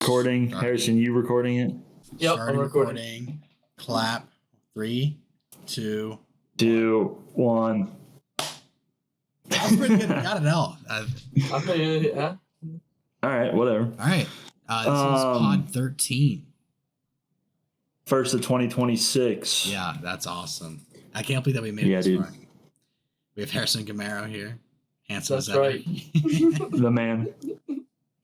Recording. Harrison, you recording it? Yep, Starting I'm recording. Clap. 3, 2, 1. That was pretty good. We got it all. Yeah. All right, whatever. All right. This is pod 13. First of 2026. Yeah, that's awesome. I can't believe that we made it this far. We have Harrison Camaro here. Handsome That's as ever. right. The man.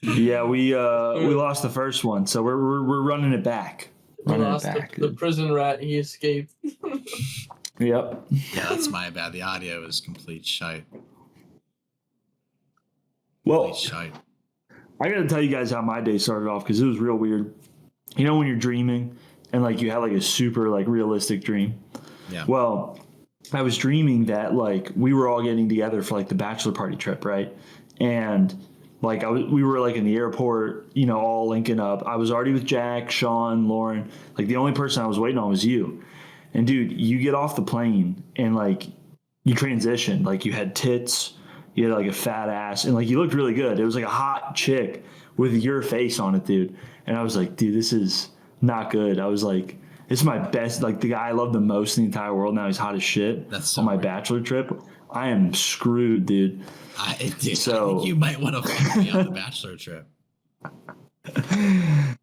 Yeah, we lost the first one, so we're running it back. We lost the prison rat. He escaped. Yep. Yeah, that's my bad. The audio is complete shite. Well, shite. I got to tell you guys how my day started off because it was real weird. You know when you're dreaming and like you have like a super like realistic dream? Yeah. Well, I was dreaming that like we were all getting together for like the bachelor party trip, right? And like we were like in the airport, you know, all linking up. I was already with Jack, Sean, Lauren. Like the only person I was waiting on was you. And dude, you get off the plane and like you transitioned. Like you had tits, you had like a fat ass, and like you looked really good. It was like a hot chick with your face on it, dude. And I was like, dude, this is not good. I was like, this is my best, like the guy I love the most in the entire world. Now he's hot as shit. That's so on my weird. bachelor trip. I am screwed, dude. I think you might want to fuck me on the bachelor trip.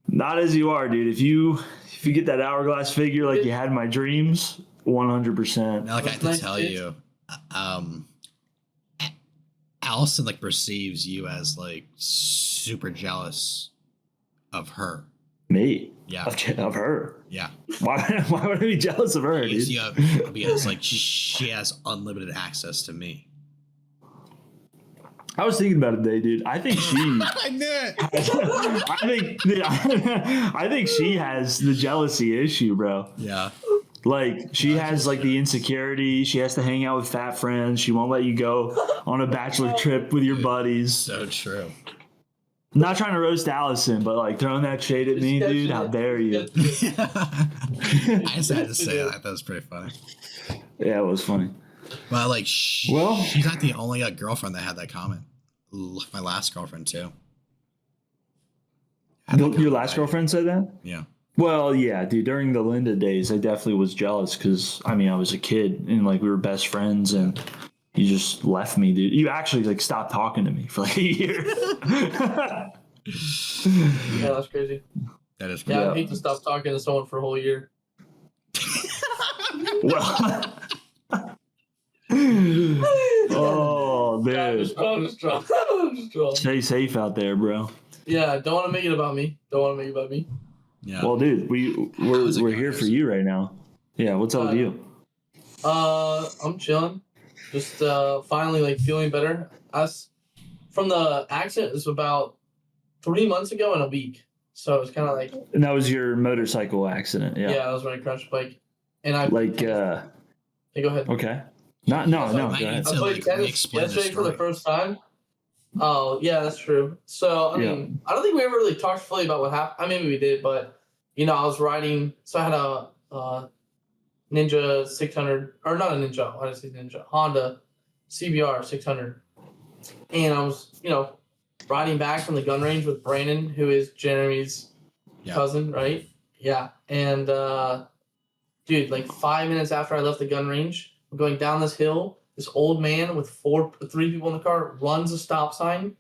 Not as you are, dude. If you get that hourglass figure like you had in my dreams, 100%. Now, like I have to tell you, Allison like perceives you as like super jealous of her. Me? Yeah. Of her? Yeah. Why would I be jealous of her, dude? Because like she has unlimited access to me. I was thinking about it today, dude. I think she. I knew it. I think she has the jealousy issue, bro. Yeah. Like she has like the insecurity. She has to hang out with fat friends. She won't let you go on a bachelor trip with your buddies. So true. I'm not trying to roast Allison, but like throwing that shade at me, dude. How dare you? I just had to say that. That was pretty funny. Yeah, it was funny. But like, she's not the only girlfriend that had that comment. My last girlfriend too. Your last girlfriend said that? Yeah. Well, yeah, dude. During the Linda days, I definitely was jealous because I mean I was a kid and like we were best friends, and you just left me, dude. You actually like stopped talking to me for like a year. Yeah, that's crazy. That is. Yeah, I hate to stop talking to someone for a whole year. Well. Oh, dude. I'm just drunk. Stay safe out there, bro. Yeah, don't want to make it about me. Yeah. Well, dude, we're here for you right now. Yeah, what's up with you? I'm chilling. Just finally like feeling better. From the accident, it's about 3 months ago in a week. So it's kind of like. And that was your motorcycle accident, yeah? Yeah, that was when I crashed a bike, and I like. Hey, go ahead. Okay. No. Go ahead. I played tennis yesterday for the first time. Oh, yeah, that's true. So, I mean, I don't think we ever really talked fully about what happened. I mean, maybe we did, but, you know, I was riding. So I had a Ninja 600, or not a Ninja, why did I say Ninja? Honda CBR 600. And I was, you know, riding back from the gun range with Brandon, who is Jeremy's cousin, right? Yeah. And, dude, like 5 minutes after I left the gun range, we're going down this hill. This old man with 3 people in the car runs a stop sign,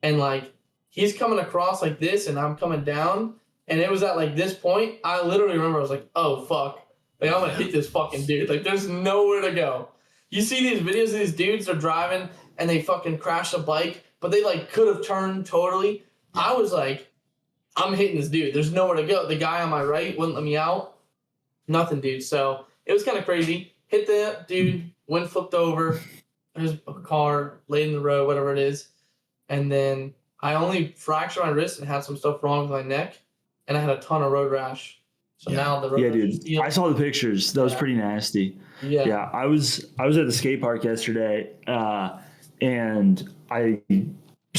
and like he's coming across like this, and I'm coming down. And it was at like this point, I literally remember I was like, "Oh fuck! Like I'm gonna hit this fucking dude. Like there's nowhere to go." You see these videos of these dudes are driving and they fucking crash a bike, but they like could have turned totally. I was like, I'm hitting this dude. There's nowhere to go. The guy on my right wouldn't let me out. Nothing, dude. So it was kind of crazy. Hit the dude, wind flipped over. There's a car laid in the road, whatever it is. And then I only fractured my wrist and had some stuff wrong with my neck. And I had a ton of road rash. So now the road rash is healed. I saw the pictures. That was pretty nasty. Yeah. I was at the skate park yesterday, and I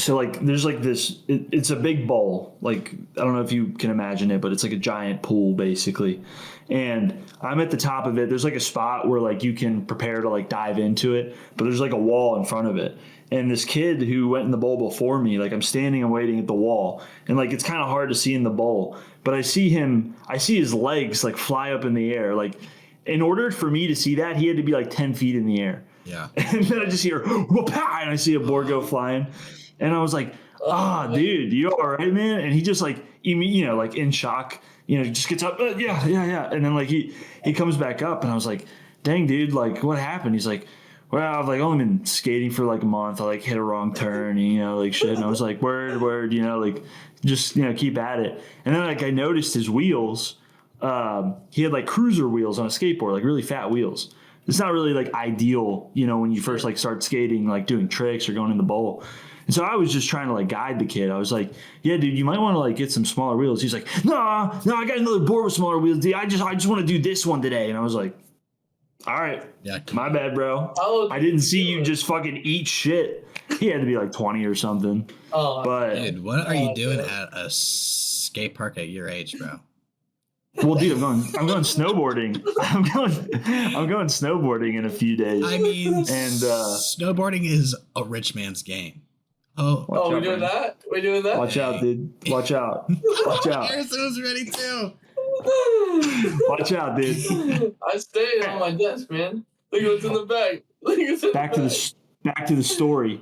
so like there's like this it's a big bowl, like I don't know if you can imagine it, but it's like a giant pool basically, and I'm at the top of it. There's like a spot where like you can prepare to like dive into it, but there's like a wall in front of it, and this kid who went in the bowl before me, like I'm standing and waiting at the wall, and like it's kind of hard to see in the bowl, but I see his legs like fly up in the air. Like in order for me to see that, he had to be like 10 feet in the air. Yeah. And then I just hear whoop-ah, and I see a board go flying. And I was like, dude, you all right, man? And he just like, like in shock, just gets up. Yeah. And then like he comes back up, and I was like, dang, dude, like what happened? He's like, well, I've like only been skating for like a month. I like hit a wrong turn, like shit. And I was like, word, like just, keep at it. And then like I noticed his wheels. He had like cruiser wheels on a skateboard, like really fat wheels. It's not really like ideal, when you first like start skating, like doing tricks or going in the bowl. And so I was just trying to like guide the kid. I was like, yeah, dude, you might want to like get some smaller wheels. He's like, no, I got another board with smaller wheels. Dude, I just want to do this one today. And I was like, all right, my bad, bro. I didn't see you just fucking eat shit. He had to be like 20 or something. But dude, what are you doing at a skate park at your age, bro? Well, dude, I'm going snowboarding. I'm going snowboarding in a few days. I mean, and snowboarding is a rich man's game. We're doing that? We're doing that? Watch out, dude. Watch out. Watch out. Harrison was ready too. Watch out, dude. I stayed on my desk, man. Look what's in the bag. Back to the story.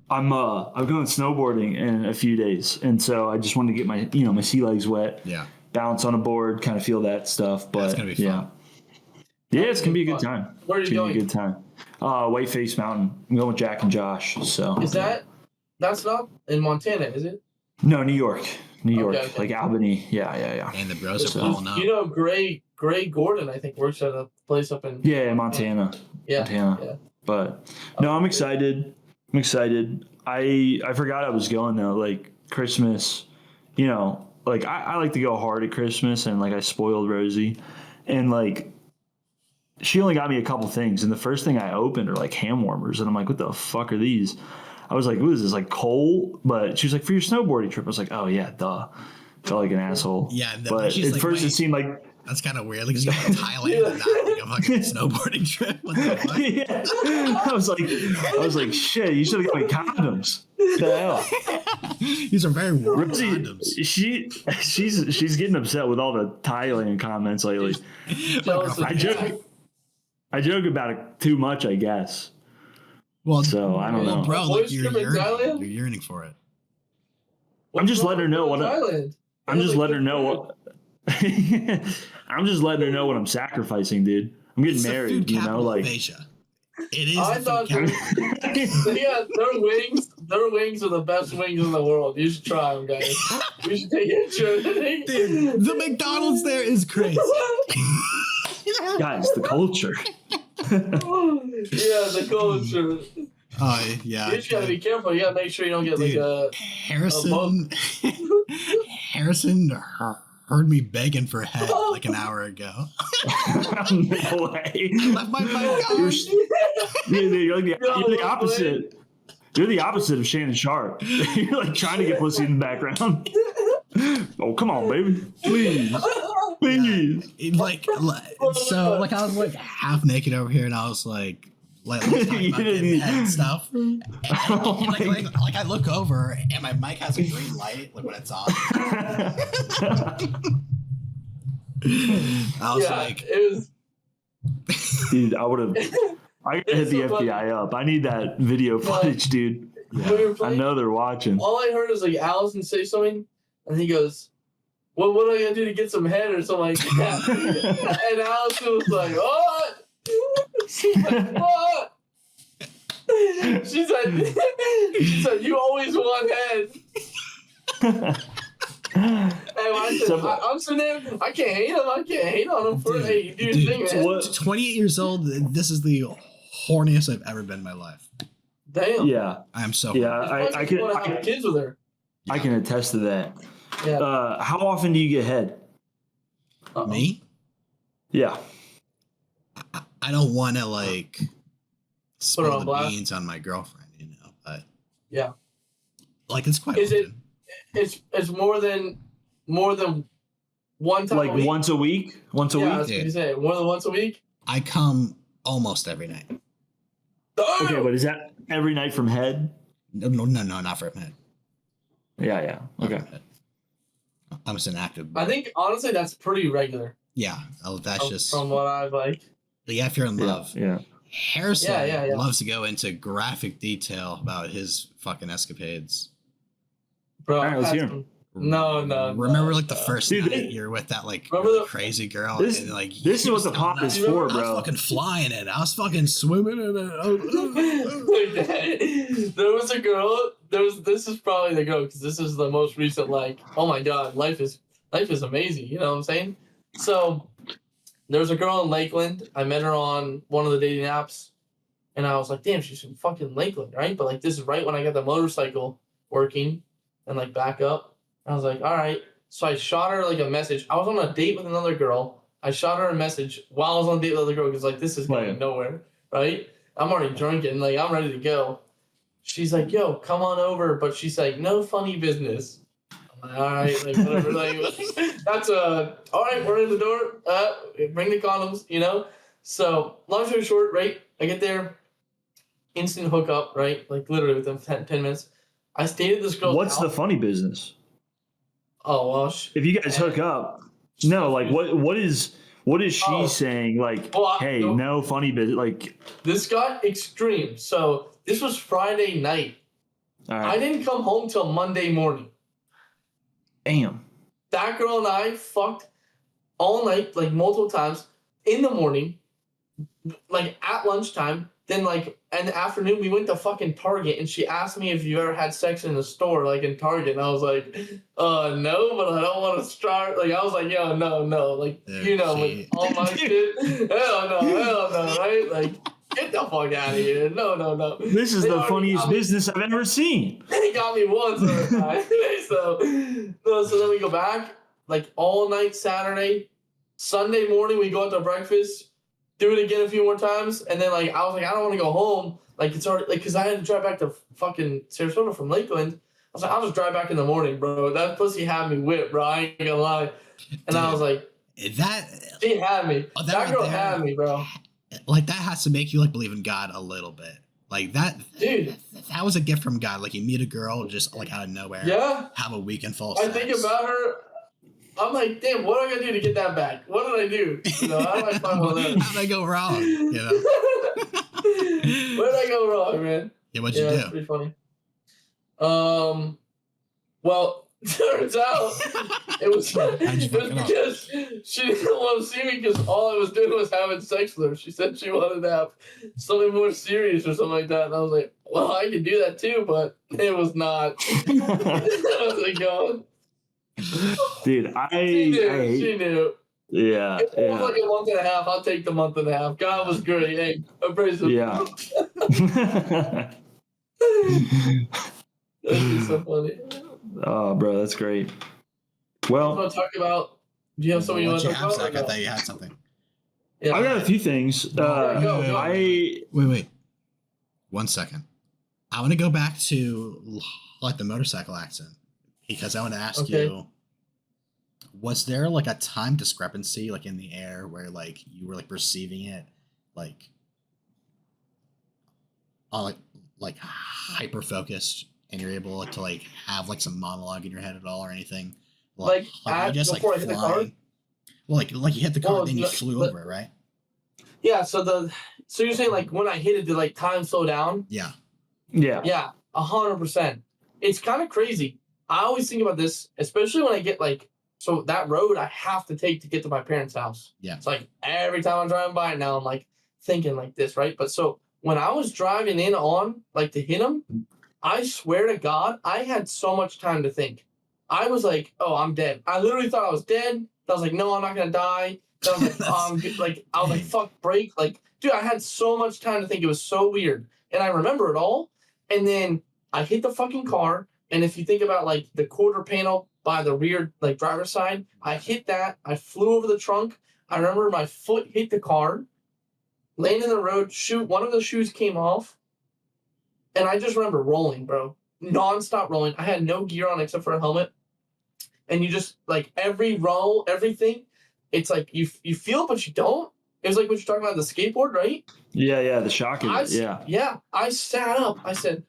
I'm going snowboarding in a few days, and so I just wanted to get my my sea legs wet. Yeah. Bounce on a board, kind of feel that stuff. But it's gonna be fun. Yeah, it's gonna be a good time. Where are you going? Be a good time. Whiteface Mountain. I'm going with Jack and Josh. So is that's not in Montana, is it? No, New York. Okay. Like Albany. Yeah. And the bros are pulling up. Gray Gordon, I think, works at a place up in Montana. Yeah. Montana. Yeah. But no, I'm excited. I forgot I was going though. Like Christmas, like I like to go hard at Christmas, and like I spoiled Rosie, and like she only got me a couple things, and the first thing I opened are like hand warmers, and I'm like, what the fuck are these? I was like, what is this, like coal? But she was like, for your snowboarding trip. I was like, oh yeah, duh. Felt like an asshole. Yeah, but at like, first it seemed like that's kind of weird. Like, you go to Thailand and not like a fucking snowboarding trip. What the fuck? Yeah. I was like, shit, you should have got me condoms. What the hell? These are very warm condoms. She's getting upset with all the Thailand comments lately. I joke about it too much, I guess. Well, so I don't know, bro. Like you're yearning for it. I'm just letting her know what. I'm just letting her know what. I'm just letting her know what I'm sacrificing, dude. I'm getting married, like. Asia. It is. I thought their wings are the best wings in the world. You should try them, guys. We should take a trip. Dude, the McDonald's there is crazy. Guys, the culture. Yeah, the culture. Oh, yeah. You just gotta be careful. You gotta make sure you don't get Harrison heard me begging for head like an hour ago. No way. I left my mic on. You're the opposite. You're the opposite of Shannon Sharp. You're like trying to get pussy in the background. Oh, come on, baby. Please. So I was like half naked over here, and I was like let's talk about getting head and stuff. And I look over, and my mic has a green light, like when it's on. I was like, it was. Dude, I gotta hit the FBI up. I need that video footage, dude. Yeah. I know they're watching. All I heard was like Allison say something, and he goes, "Well, what do I gotta do to get some head or something like that?" And Allison was like, "What?" She's like, "What?" She said, "You always want head." And I said, I'm sitting there, I can't hate on him for hey, do your thing, man. 28 years old, this is the horniest I've ever been in my life. Damn. Yeah. I am so horny. I can have kids with her. I can attest to that. Yeah. How often do you get head? Me? Yeah. I don't want to like spill the beans on my girlfriend, but yeah. Like it's quite. Is often. It's more than one time Like a week? once a week? Once a Yeah, week? that's what you say. More than once a week? I come almost every night. Okay, but is that every night from head? No, not for a minute. Yeah. Okay. I'm just an active. I think honestly that's pretty regular. Yeah, that's just from what I've like. Yeah, if you're in love. Yeah. Harrison loves to go into graphic detail about his fucking escapades. Bro, all right, let's hear him. No. Remember, like the first Dude, night you're with that like Remember crazy girl, This, and like this is what the pot is for, I was bro. fucking flying in it. I was fucking swimming in it. There was a girl. This is probably the girl because this is the most recent. Like, oh my god, life is amazing. You know what I'm saying? So there was a girl in Lakeland. I met her on one of the dating apps, and I was like, damn, she's from fucking Lakeland, right? But like, this is right when I got the motorcycle working and like back up. I was like, all right. So I shot her like a message. I was on a date with another girl. I shot her a message while I was on a date with another girl because like this is going nowhere, right? I'm already drinking, like I'm ready to go. She's like, yo, come on over, but she's like, no funny business. I'm like, all right, like whatever. Like that's all right. We're in the door. Bring the condoms, you know. So long story short, right? I get there, instant hookup, right? Like literally within 10 minutes. I stayed at this girl's What's house. the funny business? Oh well. If you guys hook up, no, like what is she saying? Like, hey, no funny business. Like this got extreme. So this was Friday night. All right. I didn't come home till Monday morning. Damn. That girl and I fucked all night, like multiple times in the morning, like at lunchtime. Then like in the afternoon, we went to fucking Target, and she asked me if you ever had sex in the store, like in Target, and I was like, no, but I don't want to start. Like I was like, yo, no, like you know, with all my shit, hell no, right? Like get the fuck out of here, no. This is the funniest business I've ever seen. They got me once at a time. So then we go back like all night Saturday, Sunday morning we go out to breakfast. Do it again a few more times, and then like I was like, I don't want to go home. Like it's already like because I had to drive back to fucking Sarasota from Lakeland. I was like, I'll just drive back in the morning, bro. That pussy had me whipped, bro. I ain't gonna lie. And dude, I was like, she had me. That girl had me, bro. Like that has to make you like believe in God a little bit. Like that, dude. That was a gift from God. Like you meet a girl just like out of nowhere. Yeah. Have a weekend full. I think about her. I'm like, damn, what do I gotta do to get that back? What did I do? You know, how did I find one of those? How did I go wrong? You know? Where did I go wrong, man? Yeah, what'd you do? That's pretty funny. Well, turns out it was because she didn't want to see me because all I was doing was having sex with her. She said she wanted to have something more serious or something like that. And I was like, well, I could do that too, but it was not. I was like, going. Dude, she knew. Yeah. It was like a month and a half. I'll take the month and a half. God was great. Hey, I praise him. Yeah. That'd be so funny. Oh, bro, that's great. Well, want to talk about? Do you have something you want to talk about? Zack? I thought you had something. Yeah, I got a few things. Wait. 1 second. I want to go back to like the motorcycle accident because I want to ask you: was there like a time discrepancy, like in the air, where like you were like perceiving it, like hyper focused, and you're able to like have like some monologue in your head at all or anything? Like just before I hit the car? Well, like you hit the car, then you flew over it, right? Yeah. So you're saying like when I hit it, did like time slow down? Yeah. Yeah. 100%. It's kind of crazy. I always think about this, especially when I get like, so that road I have to take to get to my parents' house. Yeah. It's like every time I'm driving by it now, I'm like thinking like this, right? But so when I was driving in on like to hit him, I swear to God, I had so much time to think. I was like, oh, I'm dead. I literally thought I was dead. I was like, no, I'm not going to die. I was like, I was like, fuck, break. Like, dude, I had so much time to think. It was so weird. And I remember it all. And then I hit the fucking car. And if you think about like the quarter panel by the rear, like driver's side, I hit that. I flew over the trunk. I remember my foot hit the car, laying in the road, one of the shoes came off. And I just remember rolling, bro. nonstop rolling. I had no gear on except for a helmet. And you just, like, every roll, everything, it's like you feel, but you don't. It was like what you're talking about, the skateboard, right? Yeah, the shock of it, yeah. Yeah, I sat up. I said,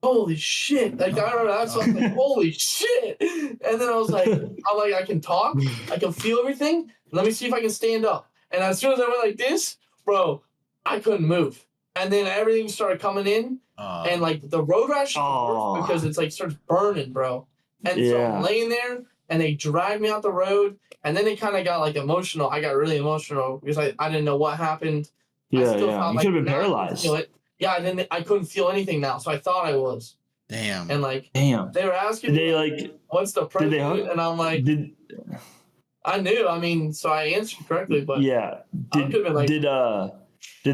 holy shit. Like, I remember that, so I was like, holy shit. And then I was like, I can talk. I can feel everything. Let me see if I can stand up. And as soon as I went like this, bro, I couldn't move. And then everything started coming in. And, like, the road rash is the worst because it's, like, starts burning, bro. And so I'm laying there, and they dragged me out the road. And then it kind of got, like, emotional. I got really emotional because I didn't know what happened. Yeah. You could have been paralyzed. Yeah, I couldn't feel anything now, so I thought I was. Damn. And, like, they were asking me, like, what's the president? And I'm like, I knew. I mean, so I answered correctly, but yeah. Did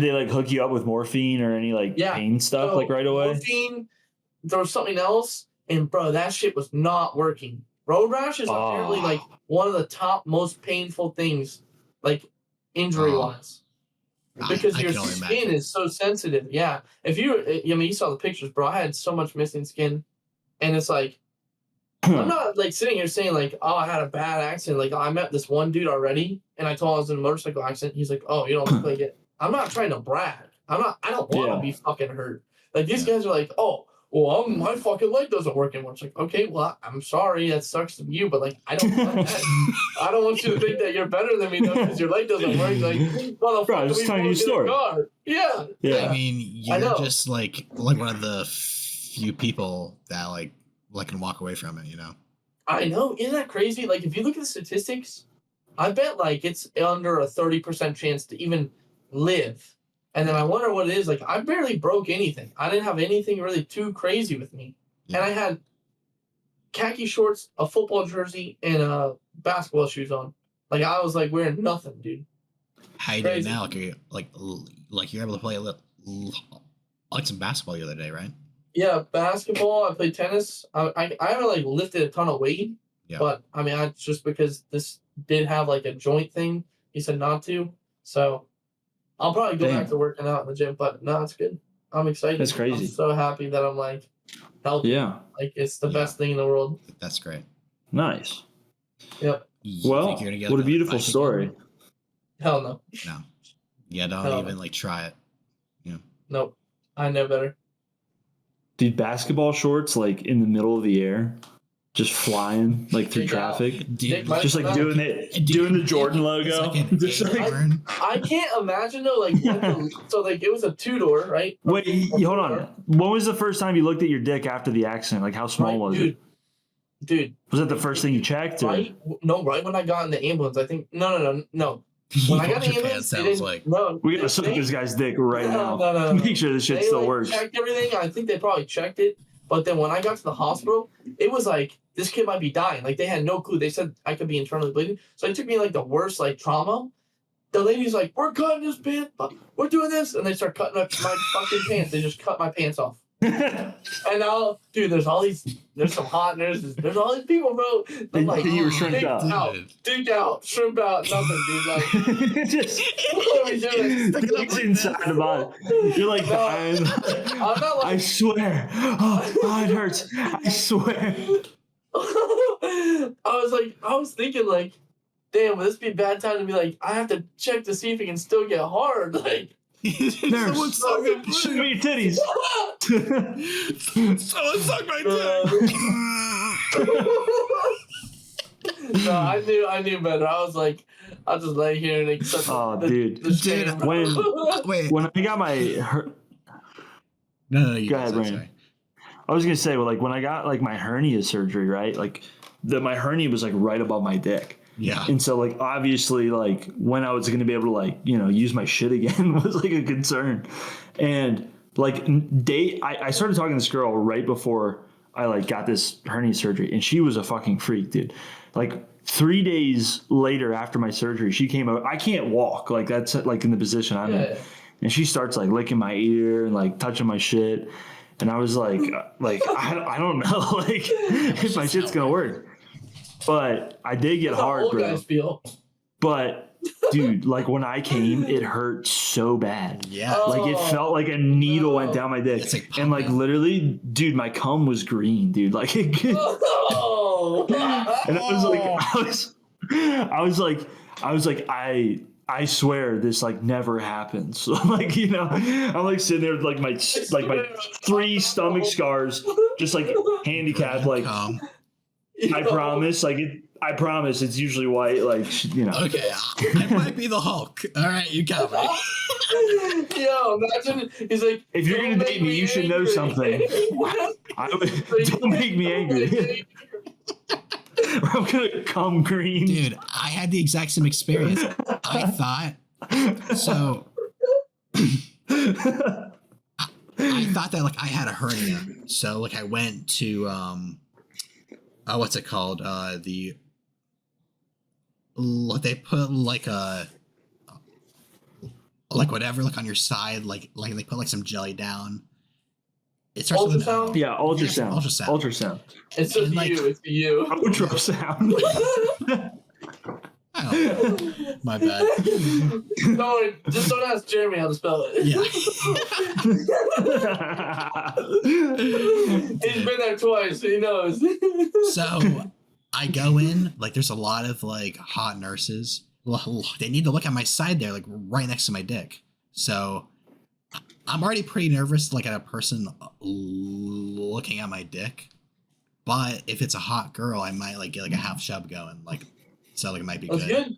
they, like, hook you up with morphine or any, like, pain stuff, like, right away? Morphine, there was something else, and, bro, that shit was not working. Road rash is apparently, like, one of the top most painful things, like, injury-wise. Because your skin is so sensitive. Yeah. You saw the pictures, bro. I had so much missing skin. And it's like, I'm not, like, sitting here saying, like, oh, I had a bad accident. Like, I met this one dude already, and I told him I was in a motorcycle accident. He's like, oh, you don't look like it. I'm not trying to brag. I don't want to be fucking hurt. Like, these guys are like, oh, well, my fucking leg doesn't work anymore. It's like, okay, well, I'm sorry. That sucks to you, but, like, I don't want that. I don't want you to think that you're better than me, though, because your leg doesn't work. Like, motherfucker, bro, just telling you a story. Yeah. I mean, you're just, like one of the few people that, like can walk away from it, you know? I know. Isn't that crazy? Like, if you look at the statistics, I bet, like, it's under a 30% chance to even live. And then I wonder what it is. Like, I barely broke anything. I didn't have anything really too crazy with me. Yeah. And I had khaki shorts, a football jersey, and basketball shoes on. Like, I was, like, wearing nothing, dude. How you doing now? Like, you're able to play like some basketball the other day, right? Yeah, basketball. I played tennis. I haven't, like, lifted a ton of weight. Yeah. But, I mean, just because this did have, like, a joint thing, he said not to. So I'll probably go back to working out in the gym, but no, it's good. I'm excited. That's crazy. I'm so happy that I'm, like, healthy. Yeah. Like, it's the best thing in the world. That's great. Nice. Yep. Well, what a beautiful story. Again? Hell no. No. Yeah, don't even, like, try it. Yeah. Nope. I know better. Dude, basketball shorts, like, in the middle of the air, just flying, like, through traffic. Just, like, doing the Jordan logo. I can't imagine, though, like, so, like, it was a two-door, right? Wait, hold on. When was the first time you looked at your dick after the accident? Like, how small was it? Dude. Was that the first thing you checked? Right? No, right when I got in the ambulance, I think. No. When I got in the ambulance, we gotta suck this guy's dick right now. No. Make sure this shit still works. Checked everything. I think they probably checked it. But then when I got to the hospital, it was like, this kid might be dying. Like, they had no clue. They said I could be internally bleeding. So it took me, like, the worst, like, trauma. The lady's like, we're cutting his pants. We're doing this. And they start cutting up my fucking pants. They just cut my pants off. And now, dude, there's all these people, bro. I'm like, you were shrimped out. Dick out, shrimp out, nothing, dude. Like, just what are we doing? It's inside the body. You're like, I'm not like, I swear. Oh, it hurts. I swear. I was thinking, like, damn, would this be a bad time to be like, I have to check to see if it can still get hard? Like, Nurse, show me your titties. Someone suck my titties. No, I knew better. I was like, I'll just lay here and accept. Dude, when I got my No, go ahead, Brandon. I was gonna say, well, like when I got like my hernia surgery, right? Like my hernia was like right above my dick. Yeah. And so, like, obviously, like, when I was going to be able to, like, you know, use my shit again was, like, a concern. And, like, I started talking to this girl right before I, like, got this hernia surgery. And she was a fucking freak, dude. Like, 3 days later after my surgery, she came over. I can't walk. Like, that's, like, in the position I'm in. And she starts, like, licking my ear and, like, touching my shit. And I was like I don't know, like, if my shit's going to work. But I did get hard, bro. But dude, like when I came, it hurt so bad. Yeah. Like it felt like a needle went down my dick. It's And like literally, dude, my cum was green, dude. Like it, and I was like, I swear this like never happens. So like, you know, I'm like sitting there with like my 3 stomach scars, just like handicapped. Like I promise, I promise it's usually white. Like, you know. Okay, I might be the Hulk. All right, you got me. Yo, imagine he's like, if you're gonna date me, you should know something. Don't make me angry. I'm gonna come green. Dude, I had the exact same experience. I thought so. I thought that like I had a hernia, so like I went to what's it called? They put like a like whatever like on your side, like they put like some jelly down. It starts with ultrasound. Yeah, ultrasound. Ultrasound. It's just like, you. It's you. Ultrasound. I don't know. My bad. Just don't ask Jeremy how to spell it. Yeah. He's been there twice. He knows. So I go in, like there's a lot of like hot nurses. They need to look at my side there, like right next to my dick. So I'm already pretty nervous, like at a person looking at my dick. But if it's a hot girl, I might like get like a half shove going, like so like it might be good.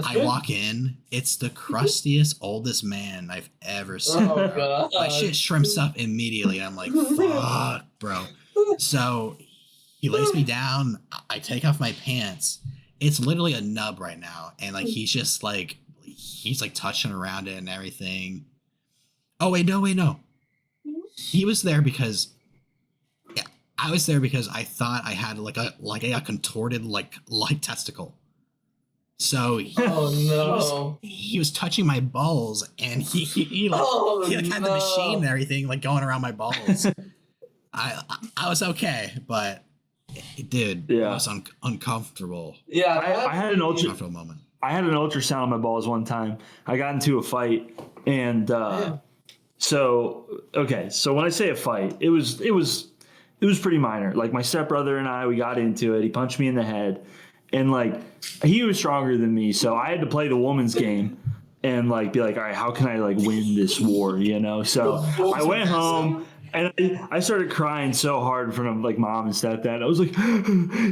I walk in, it's the crustiest, oldest man I've ever seen. Oh god, my shit shrimps up immediately, and I'm like, fuck, bro. So he lays me down. I take off my pants. It's literally a nub right now, and like he's like touching around it and everything. Oh wait, no. He was there because I was there because I thought I had like a contorted like testicle. So he was touching my balls, and he had the machine and everything like going around my balls. I was okay, but it was uncomfortable. Yeah, I had an uncomfortable moment. I had an ultrasound on my balls one time. I got into a fight, and so when I say a fight, it was pretty minor. Like my stepbrother and I, we got into it. He punched me in the head, and like he was stronger than me, so I had to play the woman's game and like be like, all right, how can I like win this war, you know? So I went home. And I started crying so hard in front of like mom and stepdad. I was like,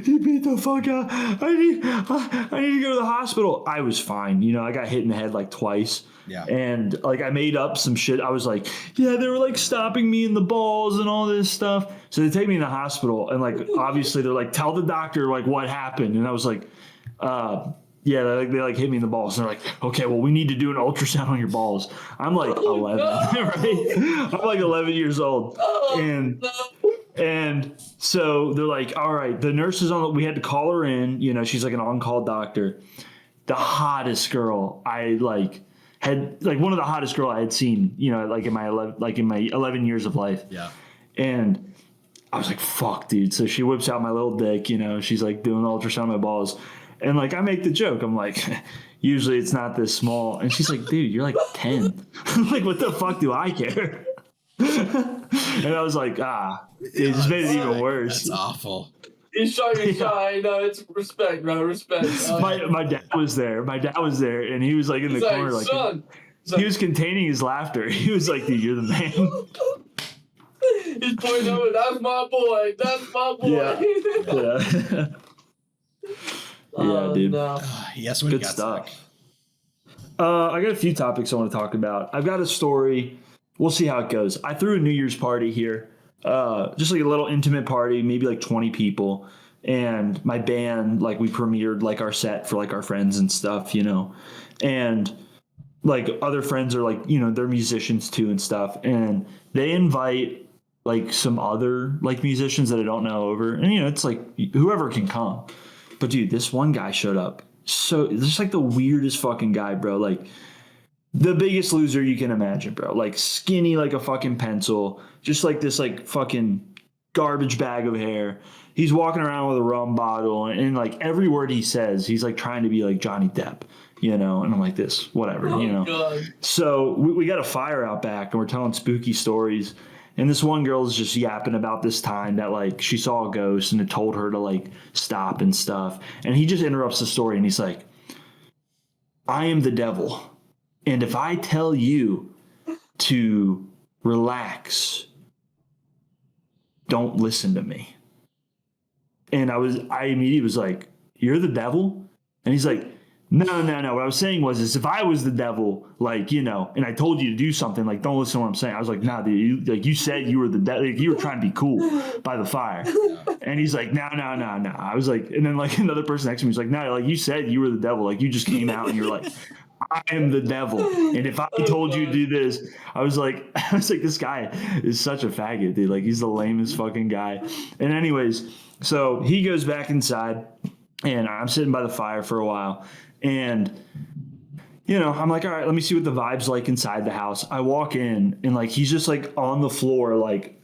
he beat the fuck out. I need to go to the hospital. I was fine. You know, I got hit in the head like twice. Yeah. And like I made up some shit. I was like, yeah, they were like stopping me in the balls and all this stuff. So they take me in the hospital, and like obviously they're like, tell the doctor like what happened. And I was like, yeah, they like hit me in the balls. And they're like, okay, well, we need to do an ultrasound on your balls. I'm like 11, right? I'm like 11 years old. And so they're like, all right, the nurse is on. We had to call her in. You know, she's like an on-call doctor. The hottest girl I like had, like one of the hottest girl I had seen, you know, like in my 11 years of life. Yeah. And I was like, fuck, dude. So she whips out my little dick, you know, she's like doing the ultrasound on my balls. And like I make the joke, I'm like, usually it's not this small. And she's like, dude, you're like 10. I'm like, what the fuck do I care? And I was like, it just made it even worse. That's awful. He's shy. No, it's respect, bro. Respect. My dad was there. And he was like in the corner, like son. He was containing his laughter. He was like, dude, you're the man. He's pointing over. That's my boy. Yeah. Yeah, dude. No. Yes, what good you got, stuff. Zack? I got a few topics I want to talk about. I've got a story. We'll see how it goes. I threw a New Year's party here, just like a little intimate party, maybe like 20 people. And my band, like we premiered like our set for like our friends and stuff, you know. And like other friends are like, you know, they're musicians too and stuff. And they invite like some other like musicians that I don't know over. And, you know, it's like whoever can come. But dude, this one guy showed up. So just like the weirdest fucking guy, bro. Like the biggest loser you can imagine, bro. Like skinny like a fucking pencil. Just like this like fucking garbage bag of hair. he's walking around with a rum bottle, and like every word he says, he's like trying to be like Johnny Depp, you know. And I'm like, this, whatever, you know. God. So we got a fire out back, and we're telling spooky stories. And this one girl is just yapping about this time that like she saw a ghost and it told her to like stop and stuff. And he just interrupts the story and he's like, I am the devil. And if I tell you to relax, don't listen to me. And I immediately was like, you're the devil? And he's like, no. What I was saying is if I was the devil, like, you know, and I told you to do something, like, don't listen to what I'm saying. I was like, nah, dude, you said you were the devil. Like, you were trying to be cool by the fire. And he's like, no. I was like, and then like another person next to me was like, no, like you said you were the devil. Like you just came out and you're like, I am the devil. And if I told you to do this, I was like, this guy is such a faggot, dude. Like he's the lamest fucking guy. And anyways, so he goes back inside and I'm sitting by the fire for a while. And, you know, I'm like, all right, let me see what the vibe's like inside the house. I walk in and like, he's just like on the floor, like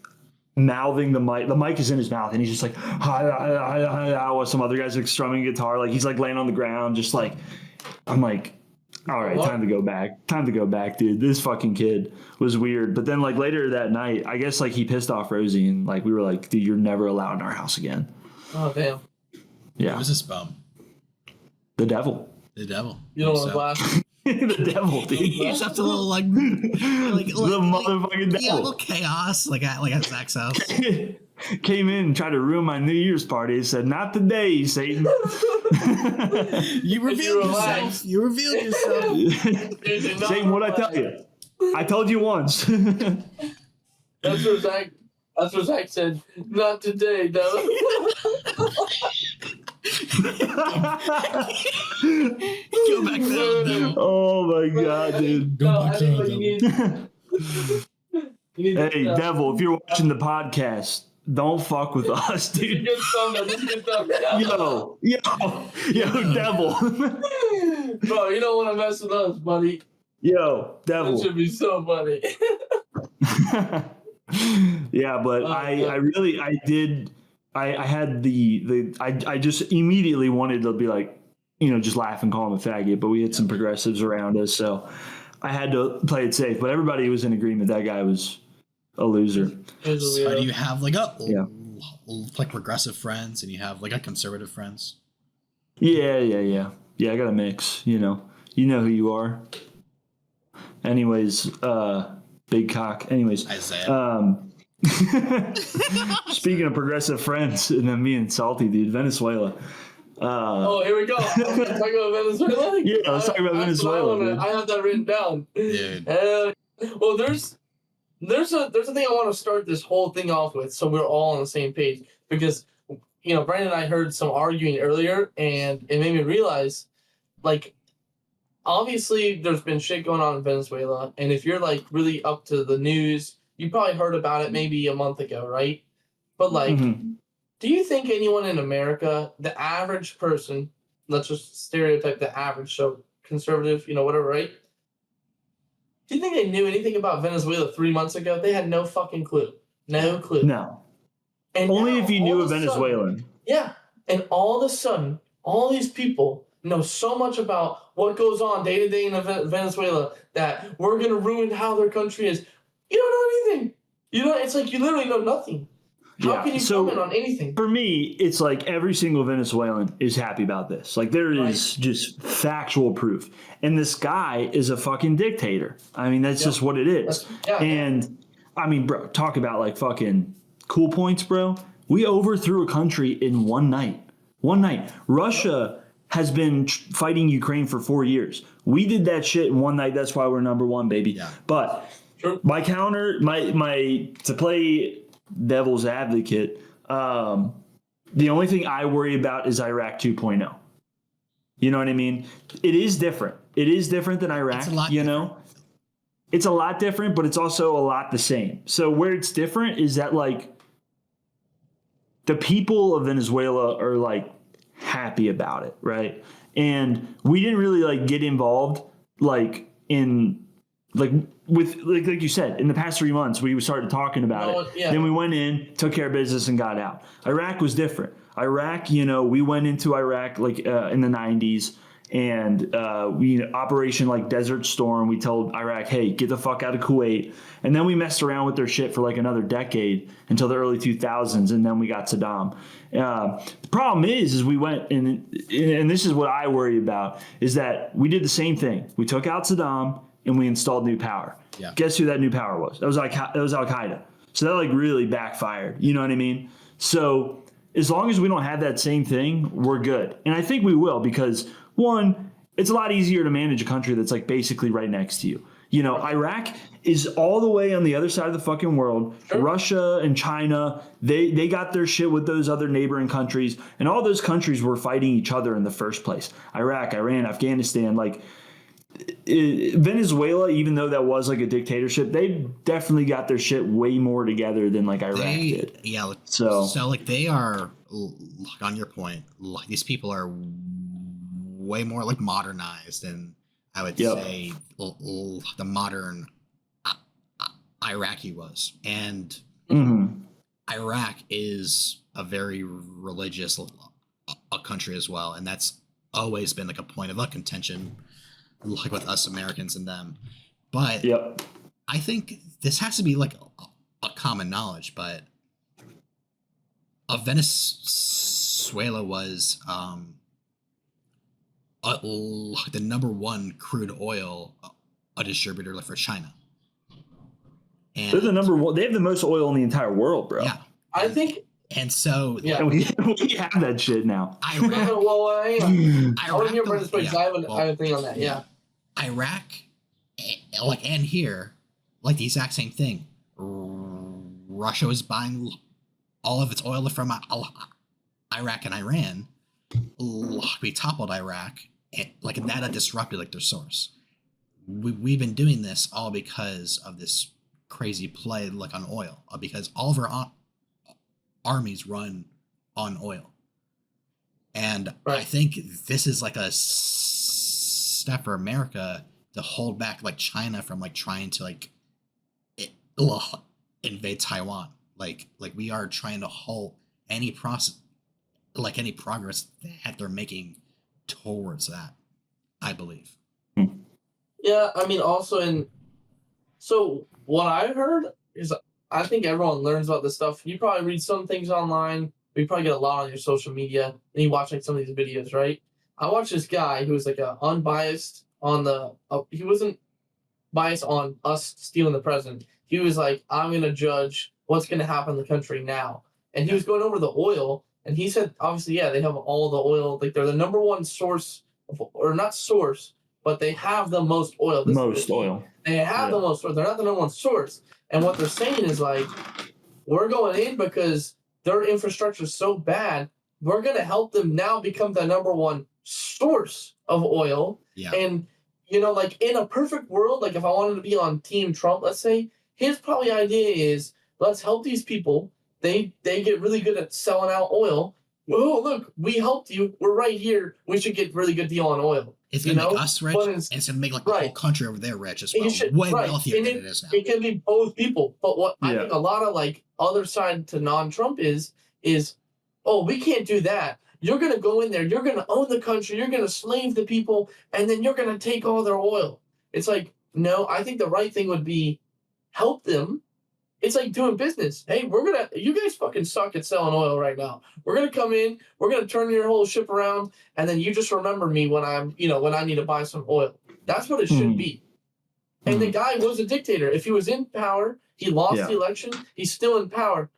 mouthing the mic. The mic is in his mouth and he's just like, while some other guy's like strumming guitar. Like he's like laying on the ground, just like, I'm like, all right, time to go back, dude. This fucking kid was weird. But then like later that night, I guess like he pissed off Rosie and like, we were like, dude, you're never allowed in our house again. Oh, damn. Yeah. Who was this bum? The devil. The devil. You don't want to laugh. The devil, dude. He's up to a little like the motherfucking devil. Yeah, a little chaos, like at Zack's house. Came in and tried to ruin my New Year's party. He said, "Not today, Satan." You revealed yourself. You revealed yourself. Satan, what'd I tell you? I told you once. That's what Zack said. Not today, though. Go back down. Oh my god, dude. Go back down. Hey, devil, if you're watching the podcast, don't fuck with us, dude. Yo, devil. Bro, you don't want to mess with us, buddy. Yo, devil. That should be so funny. Yeah, but I just immediately wanted to be like, you know, just laugh and call him a faggot, but we had some progressives around us, so I had to play it safe. But everybody was in agreement that guy was a loser. So do you have like like progressive friends and you have like a conservative friends? Yeah. I got a mix, you know who you are. Anyways, big cock. Anyways, Isaiah. Speaking of progressive friends, and then me and Salty, dude, Venezuela. Here we go. Talk about Venezuela. Yeah, let's talk about Venezuela. I have that written down. Dude. Well, there's a thing I want to start this whole thing off with, so we're all on the same page. Because Brandon and I heard some arguing earlier, and it made me realize, like, obviously there's been shit going on in Venezuela, and if you're like really up to the news, you probably heard about it maybe a month ago, right? But like, do you think anyone in America, the average person, let's just stereotype the average, so conservative, whatever, right? Do you think they knew anything about Venezuela 3 months ago? They had no fucking clue. No clue. No. And only now, if you knew a Venezuelan. Yeah. And all of a sudden, all these people know so much about what goes on day to day in Venezuela that we're going to ruin how their country is. You don't know anything. It's like you literally know nothing. How can you comment on anything? For me, it's like every single Venezuelan is happy about this. Like there is just factual proof. And this guy is a fucking dictator. I mean, that's just what it is. And I mean, bro, talk about like fucking cool points, bro. We overthrew a country in one night. One night. Russia has been fighting Ukraine for 4 years. We did that shit in one night. That's why we're number one, baby. Yeah. But my counter, my to play devil's advocate, the only thing I worry about is Iraq 2.0. You know what I mean? It is different. It is different than Iraq, It's a lot different, but it's also a lot the same. So where it's different is that like the people of Venezuela are like happy about it, right? And we didn't really like get involved like in like you said, in the past 3 months, we started talking about it. Yeah. Then we went in, took care of business, and got out. Iraq was different. Iraq, we went into Iraq in the 90s, and we Operation like Desert Storm. We told Iraq, hey, get the fuck out of Kuwait. And then we messed around with their shit for like another decade until the early 2000s, and then we got Saddam. The problem is we went and this is what I worry about, is that we did the same thing. We took out Saddam and we installed new power. Yeah. Guess who that new power was? That was Al Qaeda. So that like really backfired. You know what I mean? So as long as we don't have that same thing, we're good. And I think we will, because one, it's a lot easier to manage a country that's like basically right next to you. Iraq is all the way on the other side of the fucking world. Sure. Russia and China, they got their shit with those other neighboring countries, and all those countries were fighting each other in the first place. Iraq, Iran, Afghanistan, like Venezuela, even though that was like a dictatorship, they definitely got their shit way more together than like Iraq did. Yeah. So like they are, like, on your point, like these people are way more like modernized than I would say the modern Iraqi was. And Iraq is a very religious a country as well, and that's always been like a point of contention, like with us Americans and them. But I think this has to be like a common knowledge, but Venezuela was the number one crude oil distributor for China. And they're the number one. They have the most oil in the entire world, bro. Yeah, I think. And so we have that shit now. I want to hear Brandon's point, because I have a thing on that. Yeah. Iraq, and here, like the exact same thing. Russia was buying all of its oil from Iraq and Iran. We toppled Iraq, and that disrupted like their source. We've been doing this all because of this crazy play like on oil, because all of our armies run on oil, and I think this is like a step for America to hold back like China from like trying to like invade Taiwan. Like we are trying to halt any progress that they're making towards that, I believe. Yeah, I mean, also so what I heard is, I think everyone learns about this stuff. You probably read some things online, but you probably get a lot on your social media, and you watch like some of these videos, right? I watched this guy who was like unbiased on he wasn't biased on us stealing the president. He was like, I'm going to judge what's going to happen in the country now. And he was going over the oil, and he said, obviously, yeah, they have all the oil. Like, they're the number one source, or not source, but they have the most oil. They have the most oil. They're not the number one source. And what they're saying is, like, we're going in because their infrastructure is so bad. We're going to help them now become the number one source of oil. Yeah. And, like, in a perfect world, like, if I wanted to be on Team Trump, let's say, his probably idea is, let's help these people. They get really good at selling out oil. Oh, look, we helped you. We're right here. We should get really good deal on oil. It's going to make us rich, and it's going to make like the whole country over there rich as well. Way wealthier than it is now. It can be both people. But what I think a lot of like other side to non-Trump is, oh, we can't do that. You're going to go in there. You're going to own the country. You're going to slave the people, and then you're going to take all their oil. It's like, no, I think the right thing would be help them. It's like doing business. Hey, you guys fucking suck at selling oil right now. We're going to come in, we're going to turn your whole ship around, and then you just remember me when when I need to buy some oil. That's what it should be. And the guy was a dictator. If he was in power, he lost the election, he's still in power,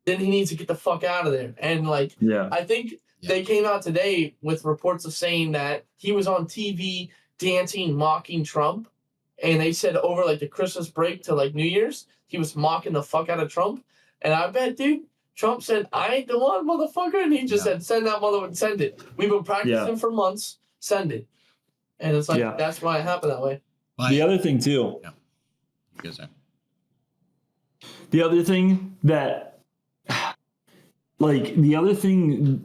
then he needs to get the fuck out of there. And I think they came out today with reports of saying that he was on TV dancing, mocking Trump. And they said over like the Christmas break to like New Year's, he was mocking the fuck out of Trump. And I bet, dude, Trump said, I ain't the one, motherfucker. And he just said, send that motherfucker, send it. We've been practicing for months. Send it. And it's like, that's why it happened that way. The other thing, too. Yeah. You guys say. The other thing that, the other thing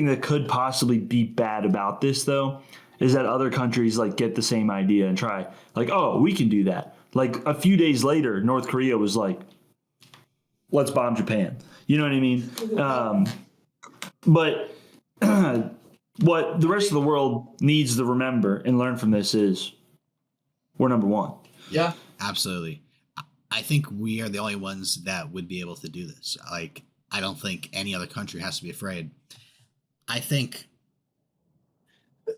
that could possibly be bad about this, though, is that other countries like get the same idea and try like, oh, we can do that. Like a few days later, North Korea was like, let's bomb Japan. You know what I mean? But what the rest of the world needs to remember and learn from this is we're number one. Yeah, absolutely. I think we are the only ones that would be able to do this. Like, I don't think any other country has to be afraid. I think.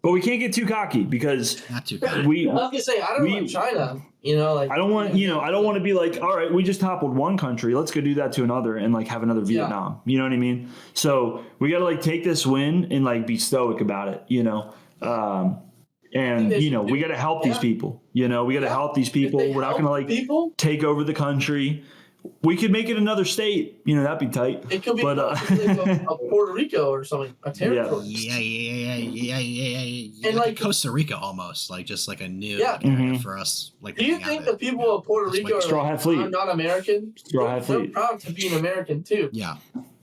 But we can't get too cocky because not too cocky. I was gonna say I don't want China. You know, like I don't want to be like, all right, we just toppled one country. Let's go do that to another and like have another Vietnam. You know what I mean? So we got to like take this win and like be stoic about it. You know, and you know we got to help these people. You know, we got to help these people. We're not going to like take over the country. We could make it another state. You know, that'd be tight. It could be like a Puerto Rico or something, a territory. Yeah. And like Costa Rica almost, like just like a new area for us. Like, do you think the people of Puerto Rico are not American? Straw Hat Fleet. They're proud to be an American too. Yeah.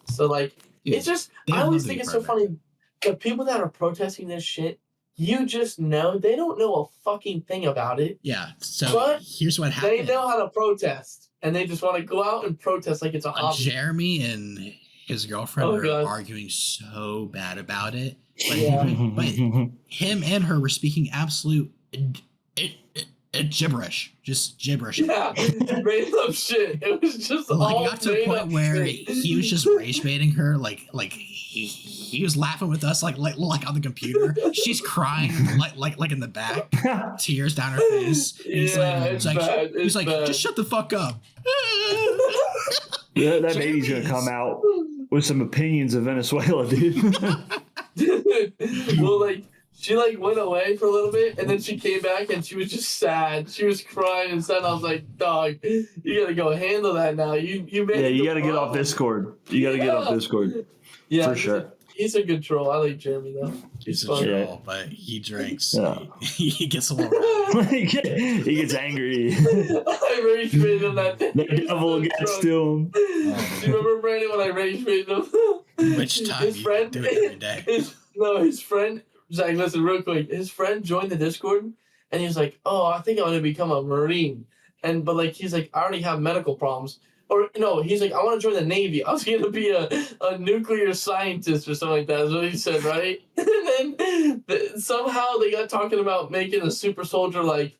So like, it's just I always think it's so funny. The people that are protesting this shit, you just know they don't know a fucking thing about it. Yeah. So here's what happened. They know how to protest. And they just want to go out and protest like it's a hobby. Jeremy and his girlfriend were arguing so bad about it. But, but him and her were speaking absolute gibberish. Just gibberish. Yeah, made up shit. It was just like all it got to the point where he was just rage baiting her. Like he was laughing with us like on the computer. She's crying like in the back, tears down her face. And he's like, just shut the fuck up. Yeah, that baby's gonna come out with some opinions of Venezuela, dude. Well, like she like went away for a little bit, and then she came back, and she was just sad. She was crying and sad. I was like, "Dog, you gotta go handle that now. You made you gotta get off Discord. You gotta get off Discord. Yeah, for sure. He's a good troll. I like Jeremy though. He's a troll, but he drinks. Yeah. He gets a little. He gets angry. I rage baited him that day. The devil gets to him. Do you remember Brandon when I rage baited him? Which time his friend, do it every day? His friend. Zack, listen real quick. His friend joined the Discord, and he was like, "Oh, I think I want to become a Marine." But like he's like, "I already have medical problems." Or no, he's like, I want to join the Navy. I was going to be a nuclear scientist or something like that. Is what he said, right? And then somehow they got talking about making a super soldier like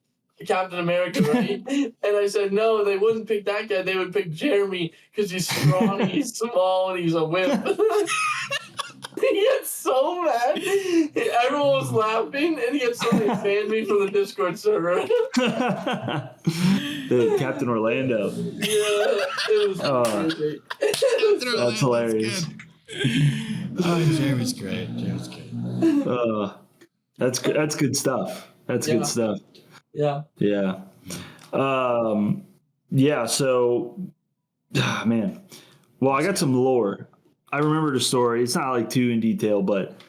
Captain America, right? And I said, no, they wouldn't pick that guy. They would pick Jeremy because he's strong, he's small, and he's a wimp. He got so mad. Everyone was laughing, and he had somebody banned me from the Discord server. The Captain Orlando. Yeah, it was crazy. That's hilarious. Jeremy's great. That's good. That's good stuff. That's good stuff. Yeah. Yeah. Yeah. So, man. Well, I got some lore. I remembered a story. It's not like too in detail, but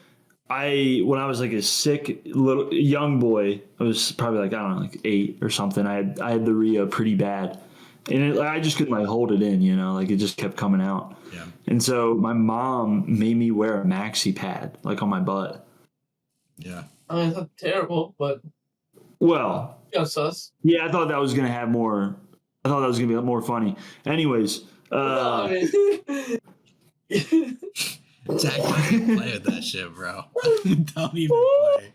when I was like a sick little young boy, I was probably like, I don't know, like 8 or something. I had the Rhea pretty bad, and I just couldn't like hold it in, you know, like it just kept coming out. Yeah. And so my mom made me wear a maxi pad like on my butt. Yeah. I mean, it's not terrible, but sus. Yeah, I thought that was gonna have more. I thought that was gonna be more funny. Anyways. Zack, don't even play with that shit, bro. Don't even play.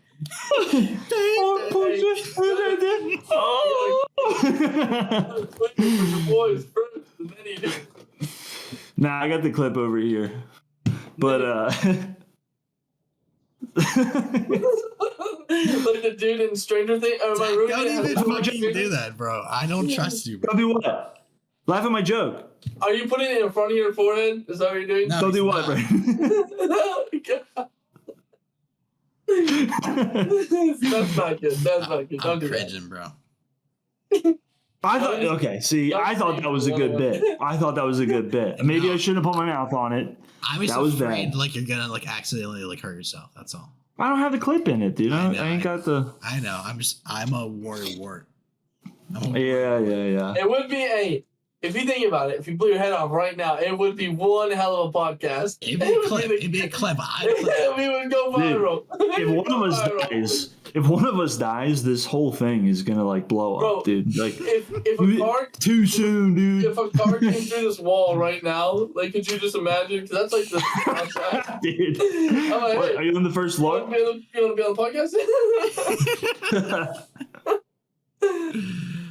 Nah, I got the clip over here. But like the dude in Stranger Things. Don't even fucking do that, bro. I don't trust you, bro. Don't do what? Laugh at my joke. Are you putting it in front of your forehead? Is that what you're doing? No, don't do what, bro? That's not good. That's not good. I'm cringing, bro. I thought, okay, see, I thought that was a good bit. Maybe I shouldn't have put my mouth on it. I was afraid, like, you're gonna, like, accidentally, like, hurt yourself. That's all. I don't have the clip in it, dude. I ain't got the... I know. I'm a wart. Yeah. It would be a if you think about it, if you blew your head off right now, it would be one hell of a podcast. It'd be a clip. It'd be a clip. We would go viral. Dude, if one of us dies, this whole thing is gonna like blow up, dude. Like, if a car too soon, dude. If a car came through this wall right now, like, could you just imagine? Because that's like the outside. Dude. I'm like, hey, are you on the first floor? You want to be on the podcast?